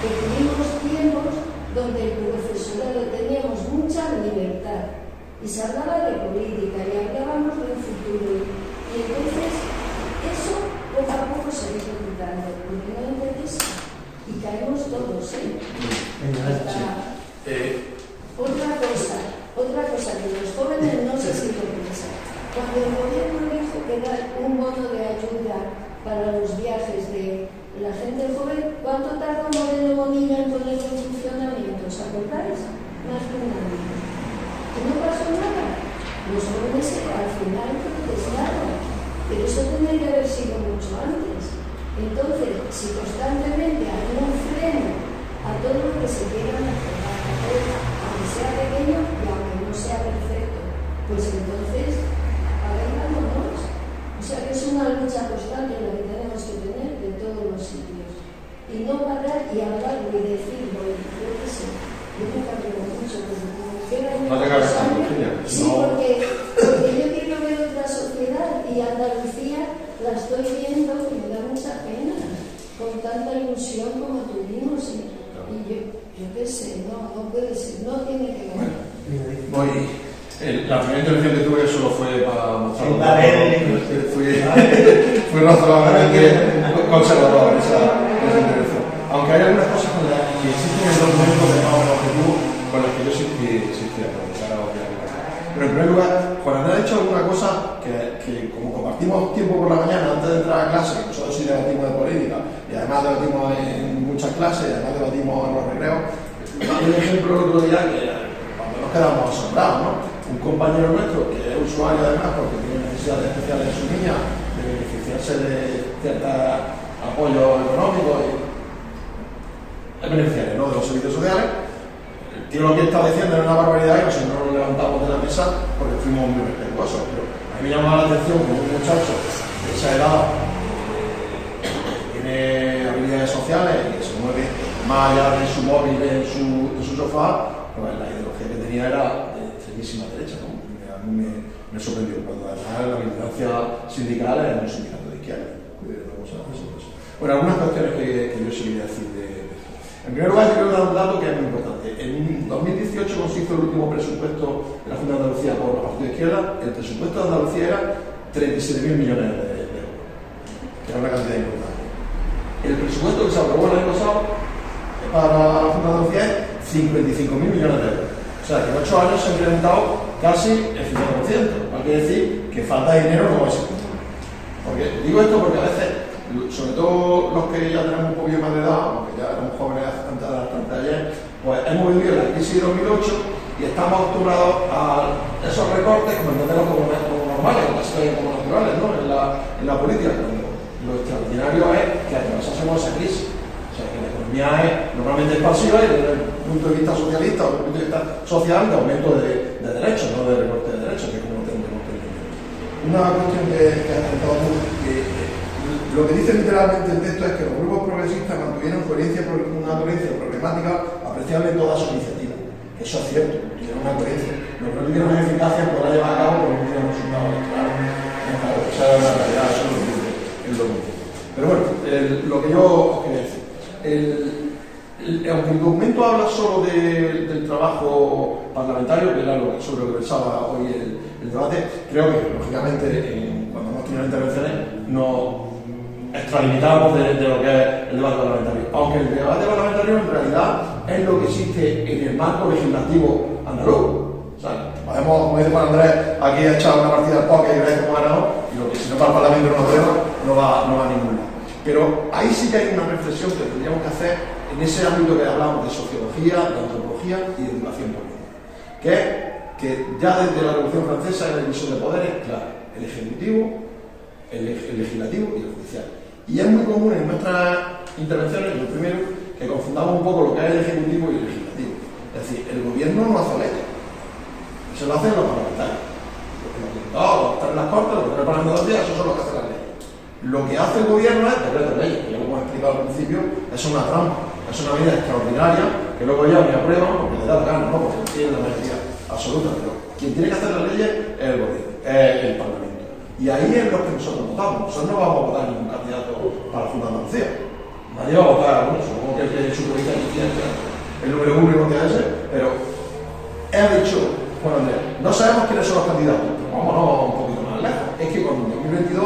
que tuvimos tiempos donde el profesorado teníamos mucha libertad. Y se hablaba de política y hablábamos del futuro. Y entonces eso poco a poco se va quitando, porque no interesa. Y caemos todos, ¿eh? Otra cosa que los jóvenes no sé si lo piensan. Cuando el gobierno dijo que da un bono de ayuda para los viajes de la gente joven, ¿cuánto tardó Moreno Bonilla en ponerlo en funcionamiento? ¿Os acordáis? Más de un año. ¿Y no pasó nada? Los jóvenes al final protestaron, pero eso tendría que haber sido mucho antes. Entonces, si constantemente hay un freno a todo lo que se quiera mejorar, aunque sea pequeño y aunque pues entonces, arreglámonos. O sea que es una lucha constante la que tenemos que tener de todos los sitios. Y no parar y hablar y decir, bueno, yo qué sé, yo me cabeo mucho, porque como queda muy interesante. Sí, porque yo quiero ver otra sociedad y Andalucía la estoy viendo y me da mucha pena, con tanta ilusión como tuvimos. Y yo qué sé, no puede ser, no tiene que ganar. La primera intervención que tuve solo fue para mostrar fui razonablemente conservador en esa intervención. Aunque hay algunas cosas con las que existen en el documento de más o menos objetivo con las que yo sí estoy de acuerdo. Pero en primer lugar, Juan Andrés ha dicho alguna cosa que como compartimos tiempo por la mañana antes de entrar a clase, nosotros sí debatimos de política y además debatimos en muchas clases y además debatimos en los recreos. Hay un ejemplo el otro día que cuando nos quedamos asombrados, ¿no? Un compañero nuestro que es usuario además porque tiene necesidades especiales en su niña de beneficiarse de ciertos apoyos económicos y beneficiarios, ¿no? De los servicios sociales. El tío lo que estaba diciendo era una barbaridad y nosotros nos levantamos de la mesa porque fuimos muy respetuosos. Pero a mí me llamaba la atención que un muchacho de esa edad que tiene habilidades sociales y que se mueve más allá de su móvil, de su sofá, pues la ideología que tenía era de extremísima derecha, ¿no? A mí me sorprendió cuando además la militancia sindical era un sindicato de izquierda. Bueno, algunas cuestiones que yo sí quería decir de esto. En primer lugar, quiero dar un dato que es muy importante. En 2018, cuando se hizo el último presupuesto de la Junta de Andalucía por la Partido de Izquierda, el presupuesto de Andalucía era 37.000 millones de euros, que era una cantidad importante. El presupuesto que se aprobó el año pasado para la Junta de Andalucía es 55.000 millones de euros. O sea, que en 8 años se ha incrementado casi el 50%. Hay que decir que falta de dinero no va a ser. Porque digo esto porque a veces, sobre todo los que ya tenemos un poquito más de edad, aunque ya éramos jóvenes antes de las 30 ayer, pues hemos vivido la crisis de 2008 y estamos acostumbrados a esos recortes como entenderlos como normales, como naturales, ¿no? En la política. Lo extraordinario es que atravesásemos esa crisis. O sea, que la economía es normalmente expansiva y desde el punto de vista socialista o desde el punto de vista social de aumento de derechos, no de recorte de derechos, que es como tenemos que entender. Una cuestión que has comentado tú, que lo que dice literalmente el texto es que los grupos progresistas mantuvieron una coherencia problemática apreciable en toda su iniciativa. Eso es cierto, tuvieron una coherencia. Lo que no tuvieron una eficacia en poder llevar a cabo porque no tuvieron resultados electorales. Esa es la realidad, eso es lo que dice el documento. Pero bueno, lo que yo os quería decir. Aunque el documento habla solo del trabajo parlamentario, que era sobre lo que versaba hoy el debate, creo que, lógicamente, cuando hemos tenido intervenciones, nos extralimitamos de lo que es el debate parlamentario. Aunque el debate parlamentario, en realidad, es lo que existe en el marco legislativo andaluz. O sea, podemos, como dice Juan Andrés, aquí echar una partida al póker y ver cómo ganamos, y lo que si no va al Parlamento no nos va a ningún lado. Pero ahí sí que hay una reflexión que tendríamos que hacer en ese ámbito que hablamos de sociología, de antropología y de educación política. Que es que ya desde la Revolución Francesa la división de poderes, claro, el ejecutivo, el legislativo y el judicial. Y es muy común en nuestras intervenciones, lo primero, que confundamos un poco lo que es el ejecutivo y el legislativo. Es decir, el gobierno no hace leyes, eso lo hacen los parlamentarios. Los diputados, los que están en las cortes, los que están en el Parlamento de Andalucía, eso son los que hacen las leyes. Lo que hace el gobierno es decreto de leyes, que ya lo hemos explicado al principio, es una trampa, es una medida extraordinaria que luego ya me aprueban porque le da la gana, no porque no tiene la mayoría absoluta, pero quien tiene que hacer las leyes es el gobierno, es el Parlamento. Y ahí es lo que nosotros votamos. Nosotros no vamos a votar ningún candidato para la Junta de Andalucía. Nadie va a votar, bueno, supongo que el que supervisa el número público que es ese, pero he dicho, bueno, no sabemos quiénes son los candidatos, pero vámonos un poquito más lejos. Es que cuando en 2022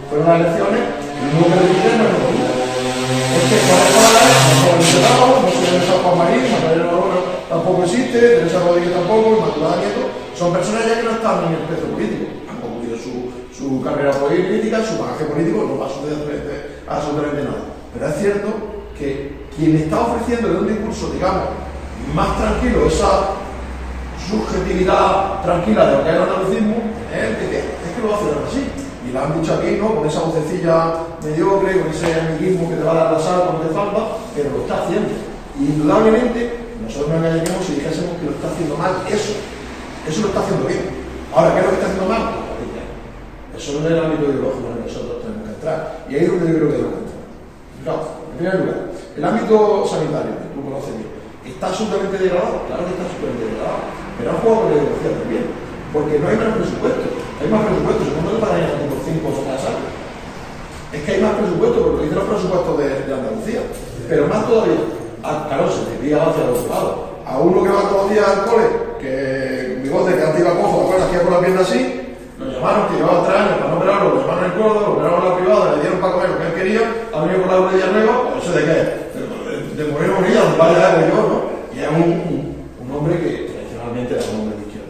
fueron las elecciones, el número de líderes no es lo mismo. Es que con esta manera no se Teresa Juan Marín, Magdalena Barona tampoco existe, Teresa Rodríguez tampoco, Inmaculada Nieto, son personas ya que no están en el espectro político, han concluido su carrera política, su bagaje político, no va a suceder absolutamente nada. Pero es cierto que quien está ofreciendo un discurso, digamos, más tranquilo, esa subjetividad tranquila de lo que es el andalucismo, es que lo va a hacer así. Y lo han dicho aquí, ¿no? Con esa vocecilla mediocre, con ese amiguismo que te va a dar la sal cuando te falta, pero lo está haciendo. Y indudablemente, nosotros no engañaríamos si dijésemos que lo está haciendo mal. Eso lo está haciendo bien. Ahora, ¿qué es lo que está haciendo mal? Eso no es el ámbito ideológico en el que nosotros tenemos que entrar. Y ahí es donde yo creo que tenemos que entrar. Fijaos, en primer lugar, el ámbito sanitario, que tú conoces bien, ¿está absolutamente degradado? Claro que está absolutamente degradado. Pero han jugado con la ideología también. Porque no hay más presupuesto. Hay más presupuesto. ¿Cuándo le pagan a por 5 o más años? Es que hay más presupuesto, porque dicen los presupuestos de Andalucía. Pero más todavía. Claro, se le pide avance a los privados. A uno que va todos los días al cole, que bigote que antes iba cojo, ¿te acuerdas? Que iba con la pierna así, lo llamaron, que llevaba 3 años para no operarlo, lo llamaron en Córdoba, lo operaron en la privada, le dieron para comer lo que él quería, ha venido con la urella nueva, no sé de qué, de morir moría, donde vaya a yo, ¿no? Y es un hombre que tradicionalmente era un hombre de izquierda.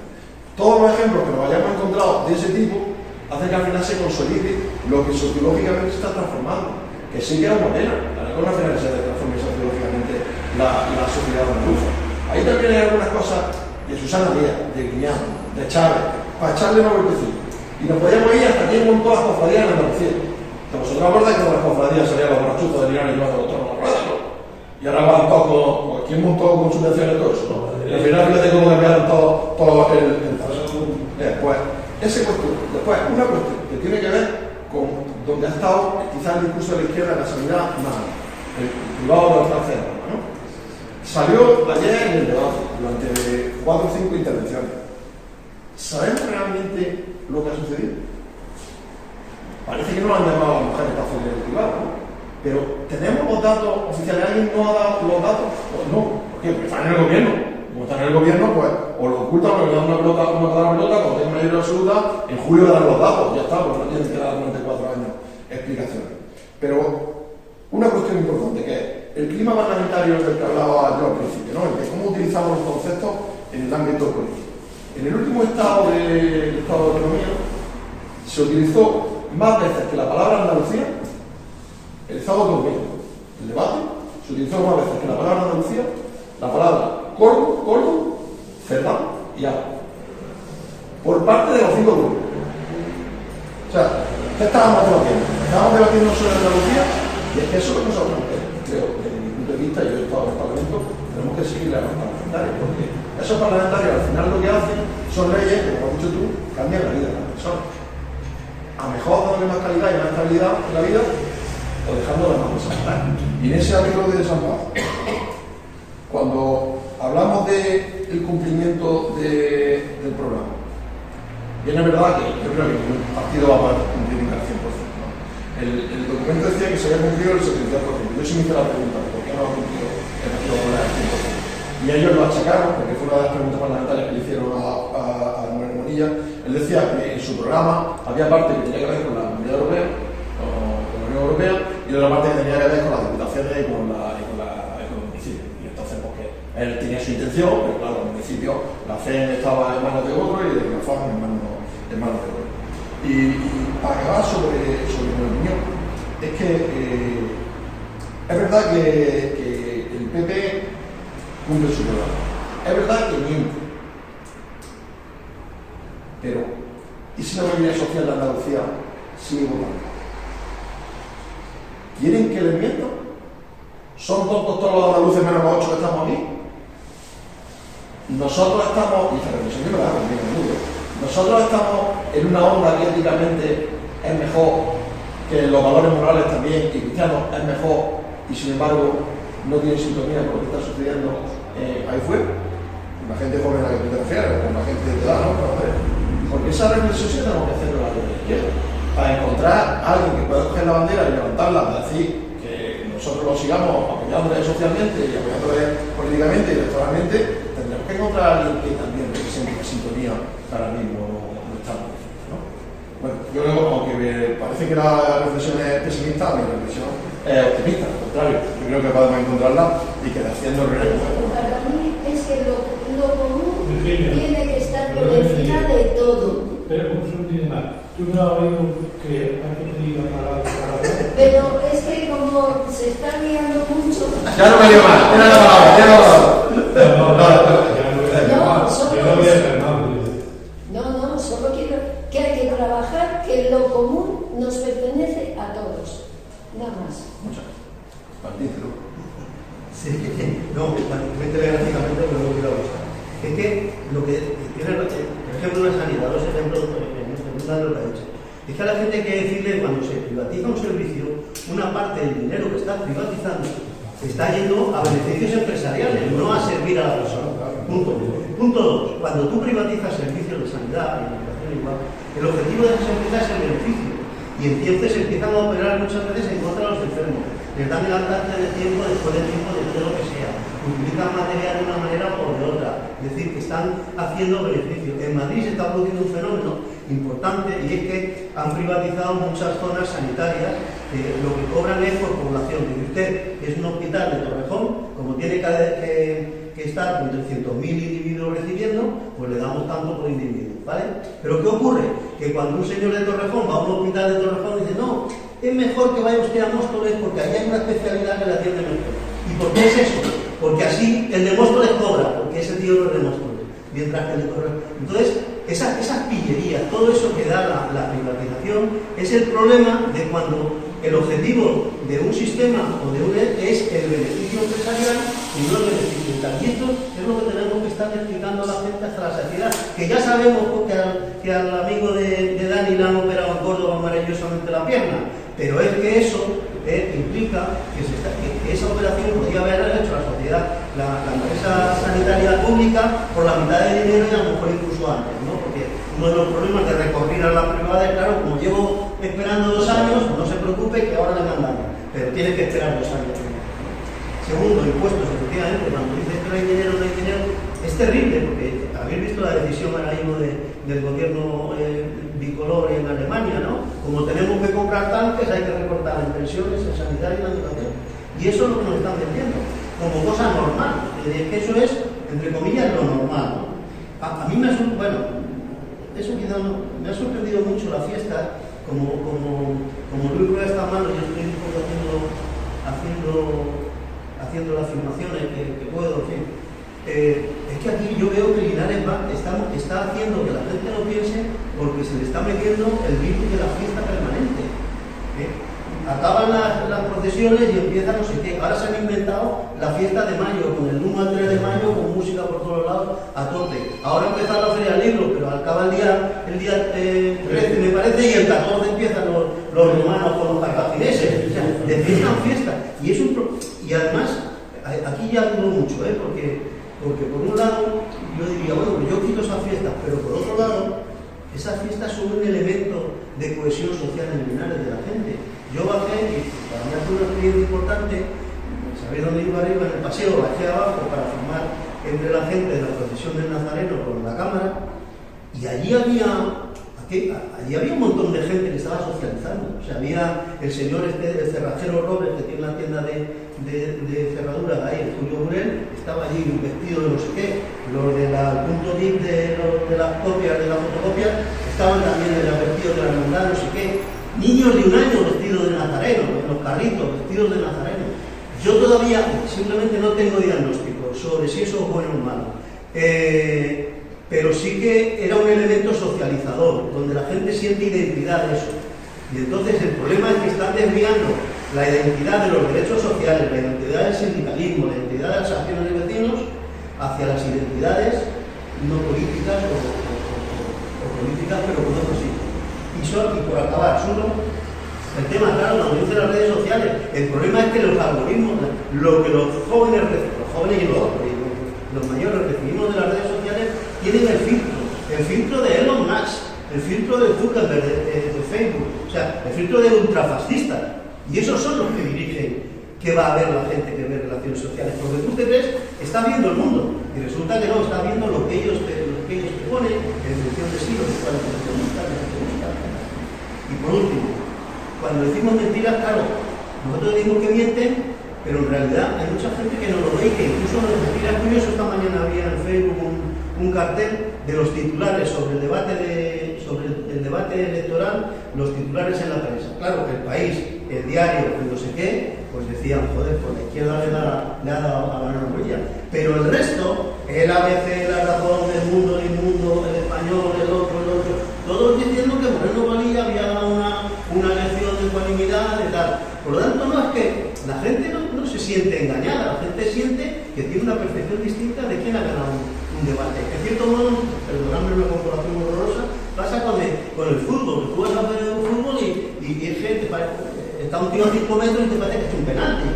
Todos los ejemplos que nos hayamos encontrado de ese tipo hacen que al final se consolide lo que sociológicamente se está transformando, que sí que era una pena, la ley al final se transforma sociológicamente la sociedad andaluza. Ahí también hay algunas cosas de Susana Díaz, de Guiñán, de Chávez, para echarle una vueltecita. Y nos podíamos ir hasta aquí montó las cofradías en Andalucía. ¿Vosotros acordáis que con las cofradías salían los borrachuzos de Linares y llevando los tronos a ruedas, ¿no? Y ahora van todos con... ¿Quién montó con subvenciones todo eso, no? Y al final fíjate cómo cambiaron todo el pues, ese cuestión. Después, una cuestión que tiene que ver con donde ha estado quizás el discurso de la izquierda en la sanidad más el privado de los franceses, ¿no? Salió ayer en el debate, durante 4 o 5 intervenciones. ¿Sabemos realmente lo que ha sucedido? Parece que no han llamado a las mujeres para hacer el privado, ¿no? Pero ¿tenemos los datos oficiales? ¿Alguien no ha dado los datos? Pues no. ¿Por qué? Porque están en el gobierno. Como están en el gobierno, pues o lo ocultan o le dan una pelota, cuando tengan mayoría absoluta, en julio darán los datos. Ya está, pues no tienen que dar durante 4 años explicaciones. Pero una cuestión importante que es el clima parlamentario del que hablaba yo al principio, ¿no? El de cómo utilizamos los conceptos en el ámbito político. En el último estado de autonomía se utilizó más veces que la palabra Andalucía, el estado de autonomía, el debate, se utilizó más veces que la palabra Andalucía, la palabra Córdoba, Cerdán y Álava, por parte de los 5 grupos. O sea, ¿qué estábamos debatiendo? Estábamos debatiendo sobre Andalucía. Y es que eso es lo que nosotros creo, desde mi punto de vista, yo he estado en el Parlamento, tenemos que seguirle a los parlamentarios, porque esos parlamentarios al final lo que hacen son leyes que, como has dicho tú, cambian la vida de las personas. A mejor dándole más calidad y más estabilidad en la vida, o dejándola más desamparar. Y en ese ámbito de desamparo, cuando hablamos del cumplimiento del programa, bien es verdad que yo creo que el partido va a poder cumplir al 100%. El documento decía que se había cumplido el 72%. Yo sí me hice la pregunta, ¿por qué no ha cumplido el Partido Popular el 100%? Y ellos lo achacaron, porque fue una de las preguntas parlamentarias que le hicieron a Manuel Monilla. Él decía que en su programa había parte que tenía que ver con la Comunidad Europea, con la Unión Europea, y otra parte que tenía que ver con las diputaciones y con los municipios. Y entonces, porque él tenía su intención, pero claro, el municipio, la FEN estaba en manos de otro y de la FAM en manos de otro. Y para acabar sobre mi opinión, es que es verdad que el PP cumple su programa, es verdad que miente, pero ¿y si la mayoría social de Andalucía sigue votando? ¿Quieren que les mientan? ¿Son tontos todos los andaluces menos los 8 que estamos aquí? Nosotros estamos, y esta reflexión yo me la hago bien a menudo, nosotros estamos en una onda que éticamente es mejor, que los valores morales también, y cristianos es mejor, y sin embargo no tiene sintonía con lo que está sucediendo ahí fuera. La gente joven a la que tú te refieres, con la gente de edad, ¿no? Porque esa reflexión sí tenemos que hacer con la izquierda, para encontrar a alguien que pueda coger la bandera y levantarla para decir que nosotros lo sigamos apoyándole socialmente y apoyándole políticamente y electoralmente. Tendremos que encontrar a alguien que también represente la sintonía que ahora mismo no está muy difícil, ¿no? Bueno, yo creo, aunque me parece que la reflexión es pesimista, mi reflexión es optimista, al contrario. Yo creo que podemos encontrarla y que haciendo el relevo. Para mí es que lo común tiene que estar por encima de todo. Pero un segundito más. ¿Tú no has oído que han pedido para Pero es que como se está liando mucho... Ya no me dio más, era la palabra, No, solo quiero que hay que trabajar, que lo común nos pertenece a todos. Nada más. Muchas gracias. Sí, no, telegráficamente no lo quiero avisar. Es que lo que tiene, por ejemplo, la sanidad, los Es que a la gente hay que decirle, cuando se privatiza un servicio, una parte del dinero que está privatizando está yendo a beneficios empresariales, no a servir a la persona. Punto. Punto 2. Cuando tú privatizas servicios de sanidad y educación igual, el objetivo de esas empresas es el beneficio. Y entonces empiezan a operar muchas veces en contra de los enfermos. Les dan el alcance de tiempo, después de tiempo, de lo que sea. Utilizan material de una manera o de otra. Es decir, que están haciendo beneficio. En Madrid se está produciendo un fenómeno importante y es que han privatizado muchas zonas sanitarias que lo que cobran es por población. Si usted es un hospital de Torrejón, como tiene que estar con 300.000 individuos recibiendo, pues le damos tanto por individuo, ¿vale? Pero ¿qué ocurre? Que cuando un señor de Torrejón va a un hospital de Torrejón y dice, no, es mejor que vaya usted a Móstoles porque ahí hay una especialidad que le atiende mejor. ¿Y por qué es eso? Porque así el de Móstoles cobra, porque ese tío no es de Móstoles, mientras que el de Torrejón. Entonces, esas pillerías, todo eso que da la privatización, es el problema de cuando el objetivo de un sistema o de un es el beneficio empresarial y no el beneficio vital. Y esto es lo que tenemos que estar explicando a la gente hasta la saciedad, que ya sabemos que al amigo de Dani le han operado en Córdoba maravillosamente la pierna, pero es que eso implica que esa operación podría haber hecho la sociedad, la empresa sanitaria pública por la mitad de dinero y a lo mejor incluso antes, ¿no? Porque uno de los problemas de recurrir a la privada es, claro, como llevo esperando 2 años, no se preocupe que ahora le mandan, pero tiene que esperar 2 años. Segundo, impuestos, efectivamente, cuando dices que no hay dinero, es terrible, porque habéis visto la decisión ahora mismo del gobierno bicolor en Alemania, ¿no? Como tenemos que comprar tanques, hay que recortar en pensiones, en sanidad y en educación. Y eso es lo que nos están vendiendo, como cosa normal. Que eso es, entre comillas, lo normal, ¿no? A mí me ha sorprendido mucho la fiesta, como Luis Rueda está mal, yo estoy un poco haciendo las afirmaciones que puedo, en fin. Es que aquí yo veo que Linares está haciendo que la gente no piense porque se le está metiendo el virus de la fiesta permanente. Acaban las procesiones y empieza no sé qué. Ahora se han inventado la fiesta de mayo, con el 1 al 3 de mayo, con música por todos lados a tope. Ahora empieza la feria del libro, pero acaba el día 13 me parece, y el 14 empiezan los romanos con los cartagineses. O sea, de fiesta en fiesta. Y además, aquí ya dudo mucho, porque por un lado yo diría, bueno, yo quito esas fiestas, pero por otro lado, esas fiestas son un elemento de cohesión social en Linares de la gente. Yo bajé, y para mí fue una experiencia importante, sabéis dónde iba arriba en el paseo, bajé abajo para formar entre la gente de la procesión del Nazareno con la cámara, y allí había un montón de gente que estaba socializando. O sea, había el señor el cerrajero Robert, que tiene una tienda de cerraduras ahí, el Julio Burel, estaba allí vestido de no sé qué, los de la punto .dip de las copias, de la fotocopia, estaban también vestidos de la hermandad, no sé qué. Niños de 1 año vestidos de nazareno, en los carritos, vestidos de nazareno. Yo todavía simplemente no tengo diagnóstico sobre si eso es bueno o malo. Pero sí que era un elemento socializador, donde la gente siente identidad de eso. Y entonces el problema es que están desviando la identidad de los derechos sociales, la identidad del sindicalismo, la identidad de las acciones de vecinos, hacia las identidades no políticas o políticas, pero con otros sitios. Y por acabar, solo el tema, claro, la audiencia de las redes sociales. El problema es que los algoritmos, lo que los jóvenes y los mayores recibimos de las redes sociales, tienen el filtro de Elon Musk, el filtro de Zuckerberg, de Facebook, o sea, el filtro de ultrafascistas. Y esos son los que dirigen qué va a ver la gente que ve relaciones sociales. Porque tú te ves, estás viendo el mundo, y resulta que no, estás viendo lo que ellos te ponen, en función de sí, lo que te gusta. Y por último, cuando decimos mentiras, claro, nosotros decimos que mienten, pero en realidad hay mucha gente que no lo ve y que incluso nos mentiras. Curioso, esta mañana había en Facebook un cartel de los titulares sobre el debate electoral, los titulares en la prensa. Claro que El País, El Diario, no sé qué, pues decían, joder, pues la izquierda le ha dado a la Norilla. Pero el resto, el ABC, La Razón, El Mundo, El Español, el otro, todos diciendo que Moreno Bonilla había dado una lección de ecuanimidad y tal. Por lo tanto, no es que la gente no se siente engañada, la gente siente que tiene una percepción distinta de quién ha ganado un debate. En cierto modo, perdonadme una comparación horrorosa, pasa con el fútbol. Tú vas a ver un está un tío a 5 metros y te parece que es un penalti,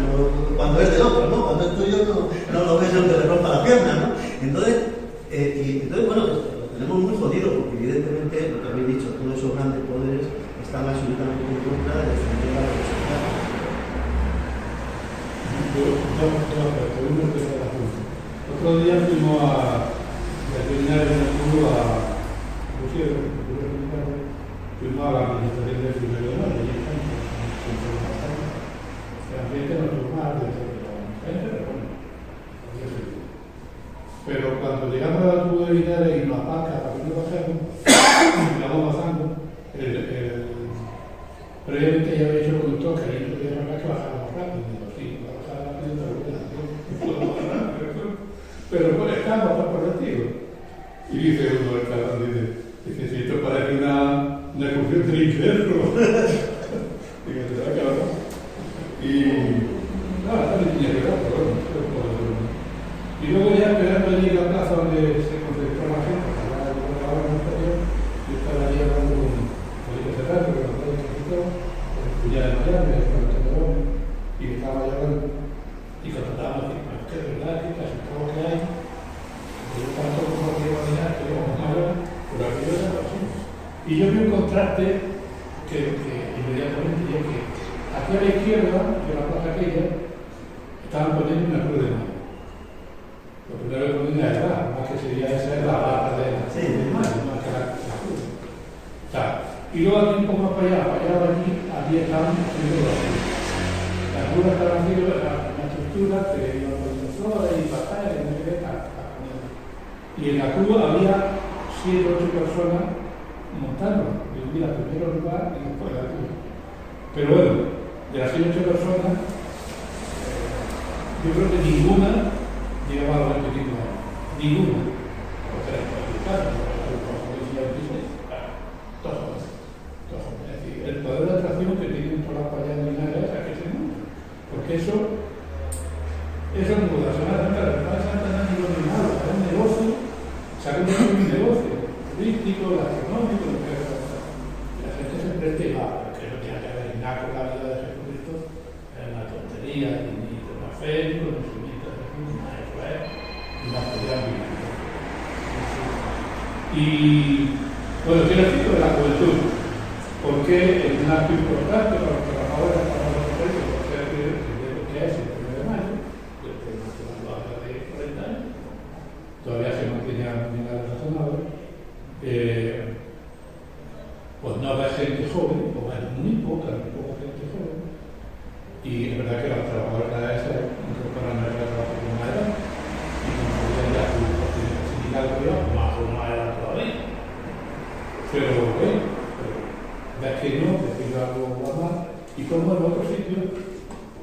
cuando es del otro, ¿no? Cuando es tuyo no lo ves donde le rompa la pierna, ¿no? Entonces, bueno, lo tenemos muy jodido, porque evidentemente, lo que habéis dicho, todos esos grandes poderes están absolutamente en contra de defender la sociedad. Otro día fuimos a terminar en el club a fuimos a la administración del primero de mayo, y el ambiente no es normal, pero cuando llegamos al club de Linares y nos aparca para que no bajemos, y vamos bajando, previamente ya había hecho el conductor que ahí no podía bajar, que bajara más rápido. Digo, sí, va a bajar rápido, pero pues estamos por el tiro. Y dice uno del cabrón, dice, si esto parece una excursión del infierno. Digo, ¿te da cabrón? Y nada, también tenía que ver, pero bueno, y luego ya esperando allí en la plaza donde se concentró la gente, para la hora anterior, yo estaba allí hablando con Felipe Serrano, con Antonio Quintero, con el cuñado de Miami, con el Calderón, y estaba hablando, y constatábamos que es verdad que casi todo lo que hay, yo tanto como lo que iba a mirar, que íbamos a hablar, pero aquello era así. Y yo vi un contraste que inmediatamente, ya que aquí a la izquierda, de la plaza aquella, estaban poniendo una cruz de mano. Lo primero que ponen es la más que sería esa es la plata de la más que la cruz. O sea, y luego aquí un poco más para allá allí estaban haciendo la cruz. La cruz estaba haciendo una estructura que iba poniendo flores y pasajes, y no sé qué, y en la cruz había 7 o 8 personas montando. Yo vi la primera lugar y después la cruz. Pero bueno, de las 7 o 8 personas, yo creo que ninguna llegaba a los 25 años. Ninguna. O sea, todos. Es decir, el poder de atracción que tienen todas las payas de Linares es que se mueve. Porque eso no puede ser nada. La Santa no es nada, es un negocio, se ha convertido en un negocio turístico, gastronómico, lo que sea. La gente se preste y va, que no tiene que ver nada con la vida de Jesucristo, es una tontería, ni tema férico, ni sumita de Jesús, nada, eso es una actividad bíblica. Y bueno, quiero decir de la juventud, porque es un acto importante para los trabajadores, para los empresarios, porque es el 1 de mayo, después de la baja de 40 años, todavía se mantenía muy razonable. Pues no habrá gente joven, o bueno, muy poca gente joven, y es verdad que los trabajadores se incorporan al trabajo con una edad, y como podían ya su oportunidad sindical, más o más edad todavía. Pero bueno, ves que no, decirlo algo más, y como en otros sitios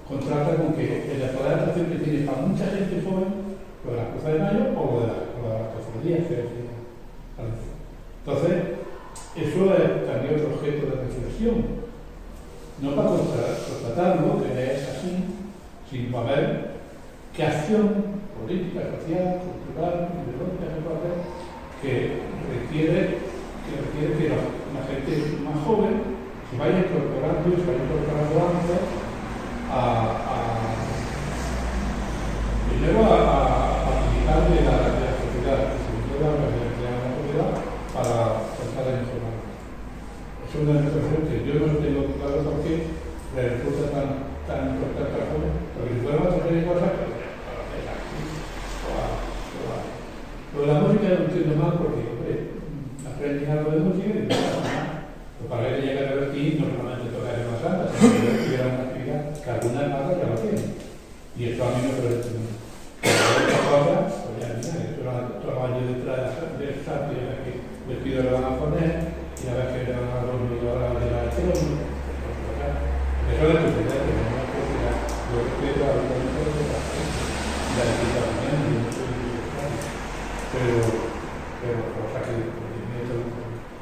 contrasta con que el poder de atracción que tiene para mucha gente joven, lo de la Cruz de Mayo o lo de la cofradía que decía. Entonces, eso es también otro objeto de reflexión. No para constatarlo, que es así, sino para ver qué acción política, social, cultural, ideológica se puede hacer que requiere que la gente más joven se vaya incorporando y se vaya incorporando antes primero a participar de la sociedad, y sobre todo a la sociedad para tratar de mejorar. Es una situación que yo no tengo claro por qué le resulta tan importante a la joven, porque si fuéramos a hacer cosas, lo de la música no entiendo mal porque, aprendí algo de música y pues para que llegue a revertir normalmente tocar en la santa, si tuviera una actividad que algunas marcas ya lo tienen. Y esto a mí me parece muy. Esta cosa, pues ya mira, esto era todos los años detrás del santo y a ver qué vestido le van a poner y a ver qué le van a dormir y ahora le van a hacer. Eso es la estupidez, que no es porque lo respeto a los comentarios de la ética también, pero cosa que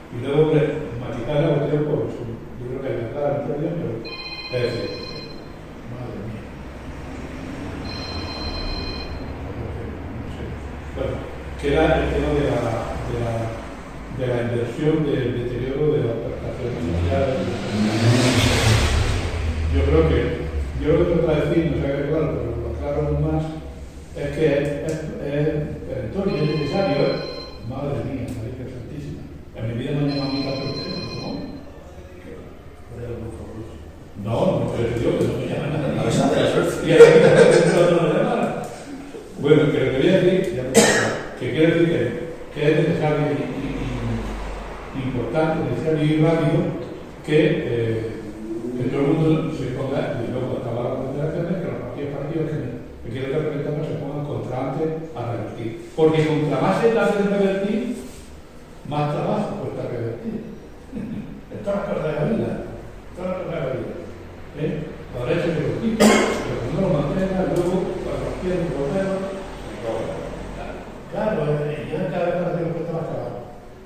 y luego matizar la cuestión por su, yo creo que es verdad, pero es decir, madre mía. Bueno, queda el tema de la inversión del deterioro de las prestaciones sociales. Yo yo creo que trato de decir, no sé qué claro, pero lo aclaro aún más, es que es perentorio, es necesario, madre mía, María Santísima. En mi vida no me llaman a mi casa por teléfono, ¿no? No te digo que no me llaman a nadie. A veces hace la suerte. Y a mí no me llaman. Bueno, que lo que voy a decir, que quiero decir que es necesario y importante, necesario y rápido que todo el mundo se ponga, y luego acaba la consideración, que los partidos que quieren representar se pongan contra antes a revertir. Porque contra más se trate de revertir, más trabajo cuesta revertir. En todas las cosas de la vida. La derecha que lo quita, pero cuando lo mantenga, luego, para cualquier europeo, claro, ya cada vez más tiene que estar más caro.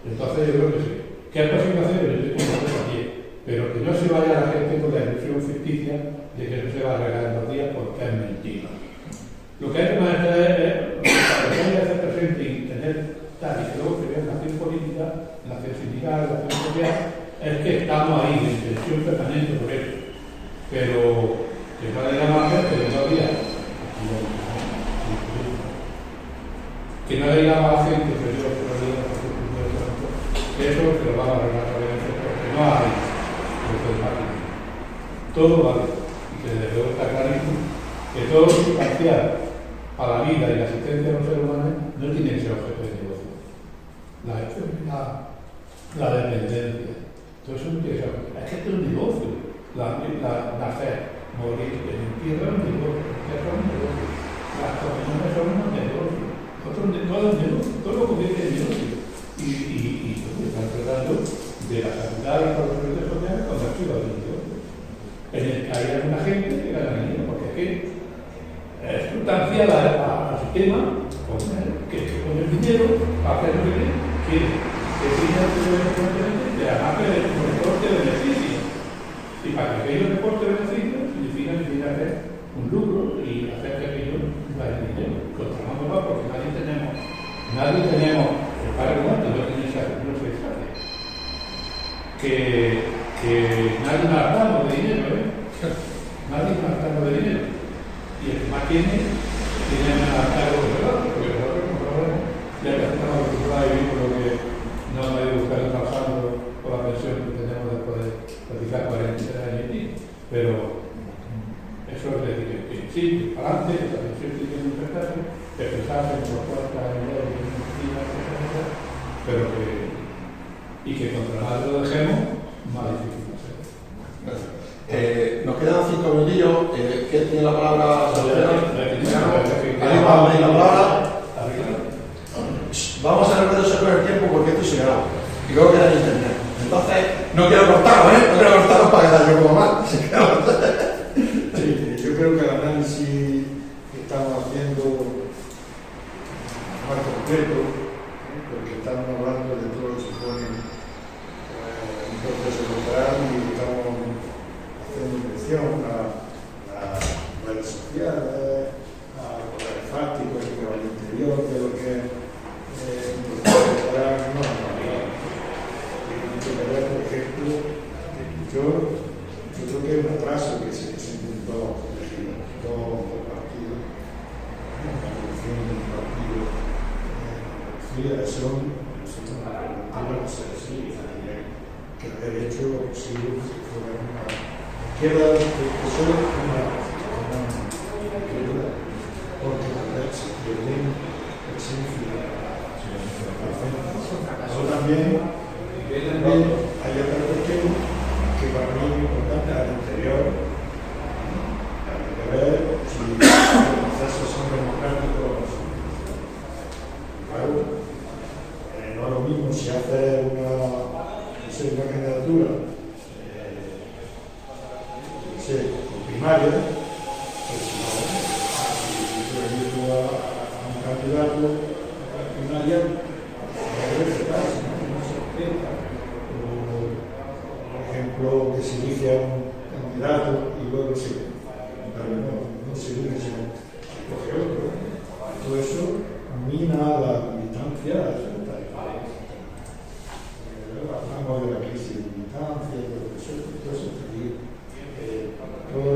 Entonces yo creo que sí. ¿Qué aproximaciones? Yo estoy con aquí, pero que no se vaya la gente con la ilusión ficticia de que no se va a arreglar en 2 días porque es mentira. Lo que hay que hacer es hacer presente y tener tal, y que luego se vea la acción política, la acción sindical, la acción social, es que estamos ahí en tensión permanente por eso. Pero que no le llama a la gente de 2 días. Que no le llama a la gente, pero yo que eso se lo va a arreglar a través de porque no hay todo vale. Y que desde luego está clarísimo que todo lo sustancial a la vida y la asistencia de los seres humanos no tiene que ser objeto de negocio. La dependencia. Todo eso no tiene que ser objeto. Es que esto es un negocio. Nacer, morir, el entierro es un negocio. Las comuniones son un negocio. Todo lo convierte en negocio. Y están tratando de la sanidad y los proyectos sociales con la ciudad del negocio. En el que hay alguna gente que gana dinero, porque es que es sustancial al sistema que con el dinero para hacer lo que quiere. Que tiene de además con el reporte de beneficio. Y para que aquellos reportes de beneficio significa hacer un lucro y hacer que aquellos vayan dinero. Controlando más porque nadie tenemos el padre muerto, no tiene esa no se sabe. Que nadie nos ha dado de dinero, nadie nos ha dado de dinero. Y el que más tiene más cargo de verdad, porque el otro como sabemos, ya que estamos acostumbrados a vivir por lo que no me debe buscar trabajando por la pensión que tenemos después de practicar 43 años aquí. Pero eso es decir que sí, para adelante, que la pensión tiene un prestigio, que expresarse en los cuartos de dinero, pero que contra más lo dejemos, más difícil va a ser. Gracias. Nos quedan 5 minutillos. ¿Quién tiene la palabra? Vamos a retroceder con el tiempo porque esto se graba y luego queda en internet. Entonces, no quiero cortarlo, no quiero cortarlo para quedar yo como mal. Sí, yo creo que el análisis que estamos haciendo más completo, porque estamos hablando de todo lo que supone un proceso electoral y estamos haciendo mención a las redes sociales, a los poderes fácticos que va al interior de lo que es un proceso electoral. Tiene que ver, por ejemplo, yo creo que hay un atraso que se intentó elegir dos partidos, la elección de un partido. Son no sé si que haber hecho posible que fuera una izquierda eso es una izquierda porque se pierde el significado. Pero también hay otra cuestión que para mí es importante al interior, hay que ver si los procesos son democráticos. Claro, no es lo mismo si hace una candidatura con primaria, pues si tú eliges a un candidato primaria, no se respeta. Por ejemplo, que se elige a un candidato y luego no se elige, sino coge otro. Todo eso mina la militancia. Hablamos de la crisis de militancia, todo eso, todo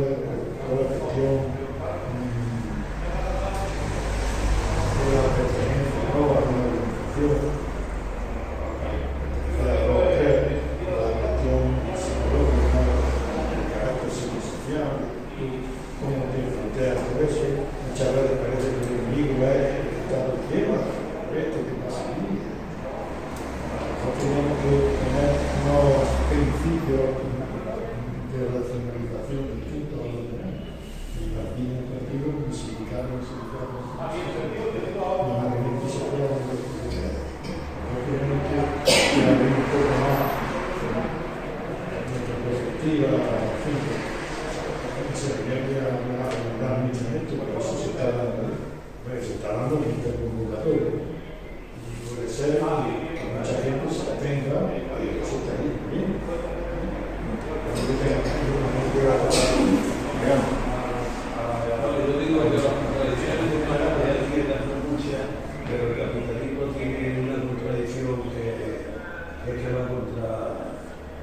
es que va contra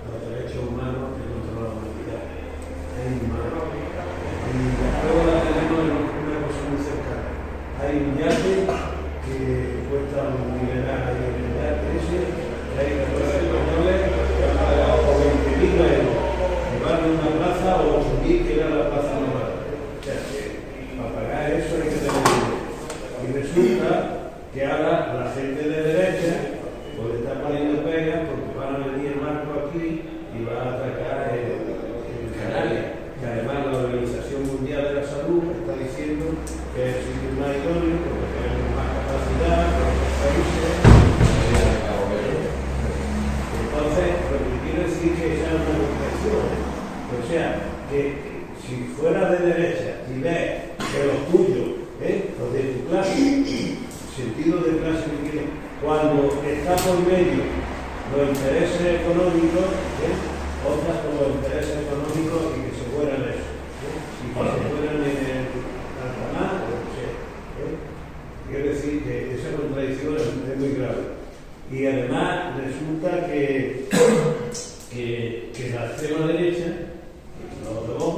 los derechos humanos y contra la humanidad. Es inhumano. Y luego la tenemos en una cosa muy cercana. Hay un yate que cuesta un mineral y el yate ese, que hay 14 españoles que han pagado por 20.000 euros. Llevarlo a una plaza o 8.000 que era la plaza normal. O sea, que para pagar eso hay que tener dinero. Y resulta que ahora la gente de derecha pues le está poniendo pegas porque van a venir el marco aquí y va a atacar en Canarias. Que además la Organización Mundial de la Salud está diciendo que es el sitio más idóneo porque tenemos más capacidad que otros países. Entonces, lo que quiero decir es que esa es una contradicción. O sea, que si fuera de derecha y ves que los tuyos, los de tu clase, sentido de clase que tiene, cuando está por medio los intereses económicos, otras con los intereses económicos y que se fueran eso, y que se fueran en el altamar o lo que sea. Quiero decir que esa contradicción es muy grave. Y además resulta que la extrema derecha, los de vos,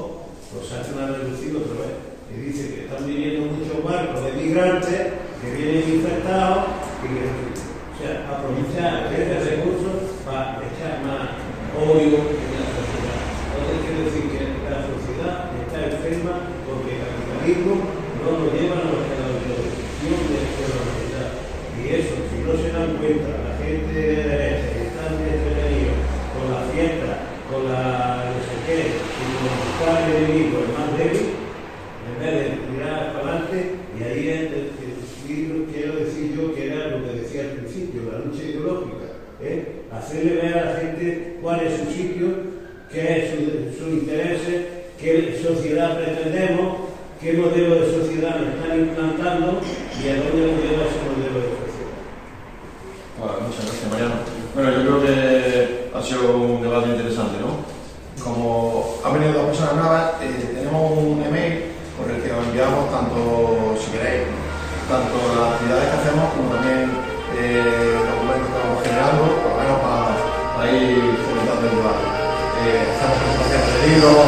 los hacen a reducir otra vez. Y dice que están viniendo muchos barcos de migrantes que vienen infectados y que, o sea, aprovechar este recurso para echar más odio en la sociedad. Entonces quiero decir que la sociedad está enferma porque el capitalismo no lo lleva a la destrucción de la sociedad. Y eso, si no se dan cuenta la gente de derecha que están entretenidos con la fiesta, con la no sé qué, y con buscar el enemigo, el más débil, en vez de tirar para adelante, y ahí quiero decir yo que era lo que decía al principio, la lucha ideológica, hacerle ver a la gente cuál es su sitio, qué es sus intereses, qué sociedad pretendemos, qué modelo de sociedad nos están implantando y a dónde nos lleva ese modelo de sociedad. Bueno, muchas gracias, Mariano. Bueno, yo creo que ha sido un debate interesante, ¿no? Como han venido dos personas nuevas, tenemos un email por el que os enviamos tanto, si queréis, tanto las actividades que hacemos como también documentos que vamos generando, por lo menos para ir fomentando el debate. Hacemos presentaciones de libros,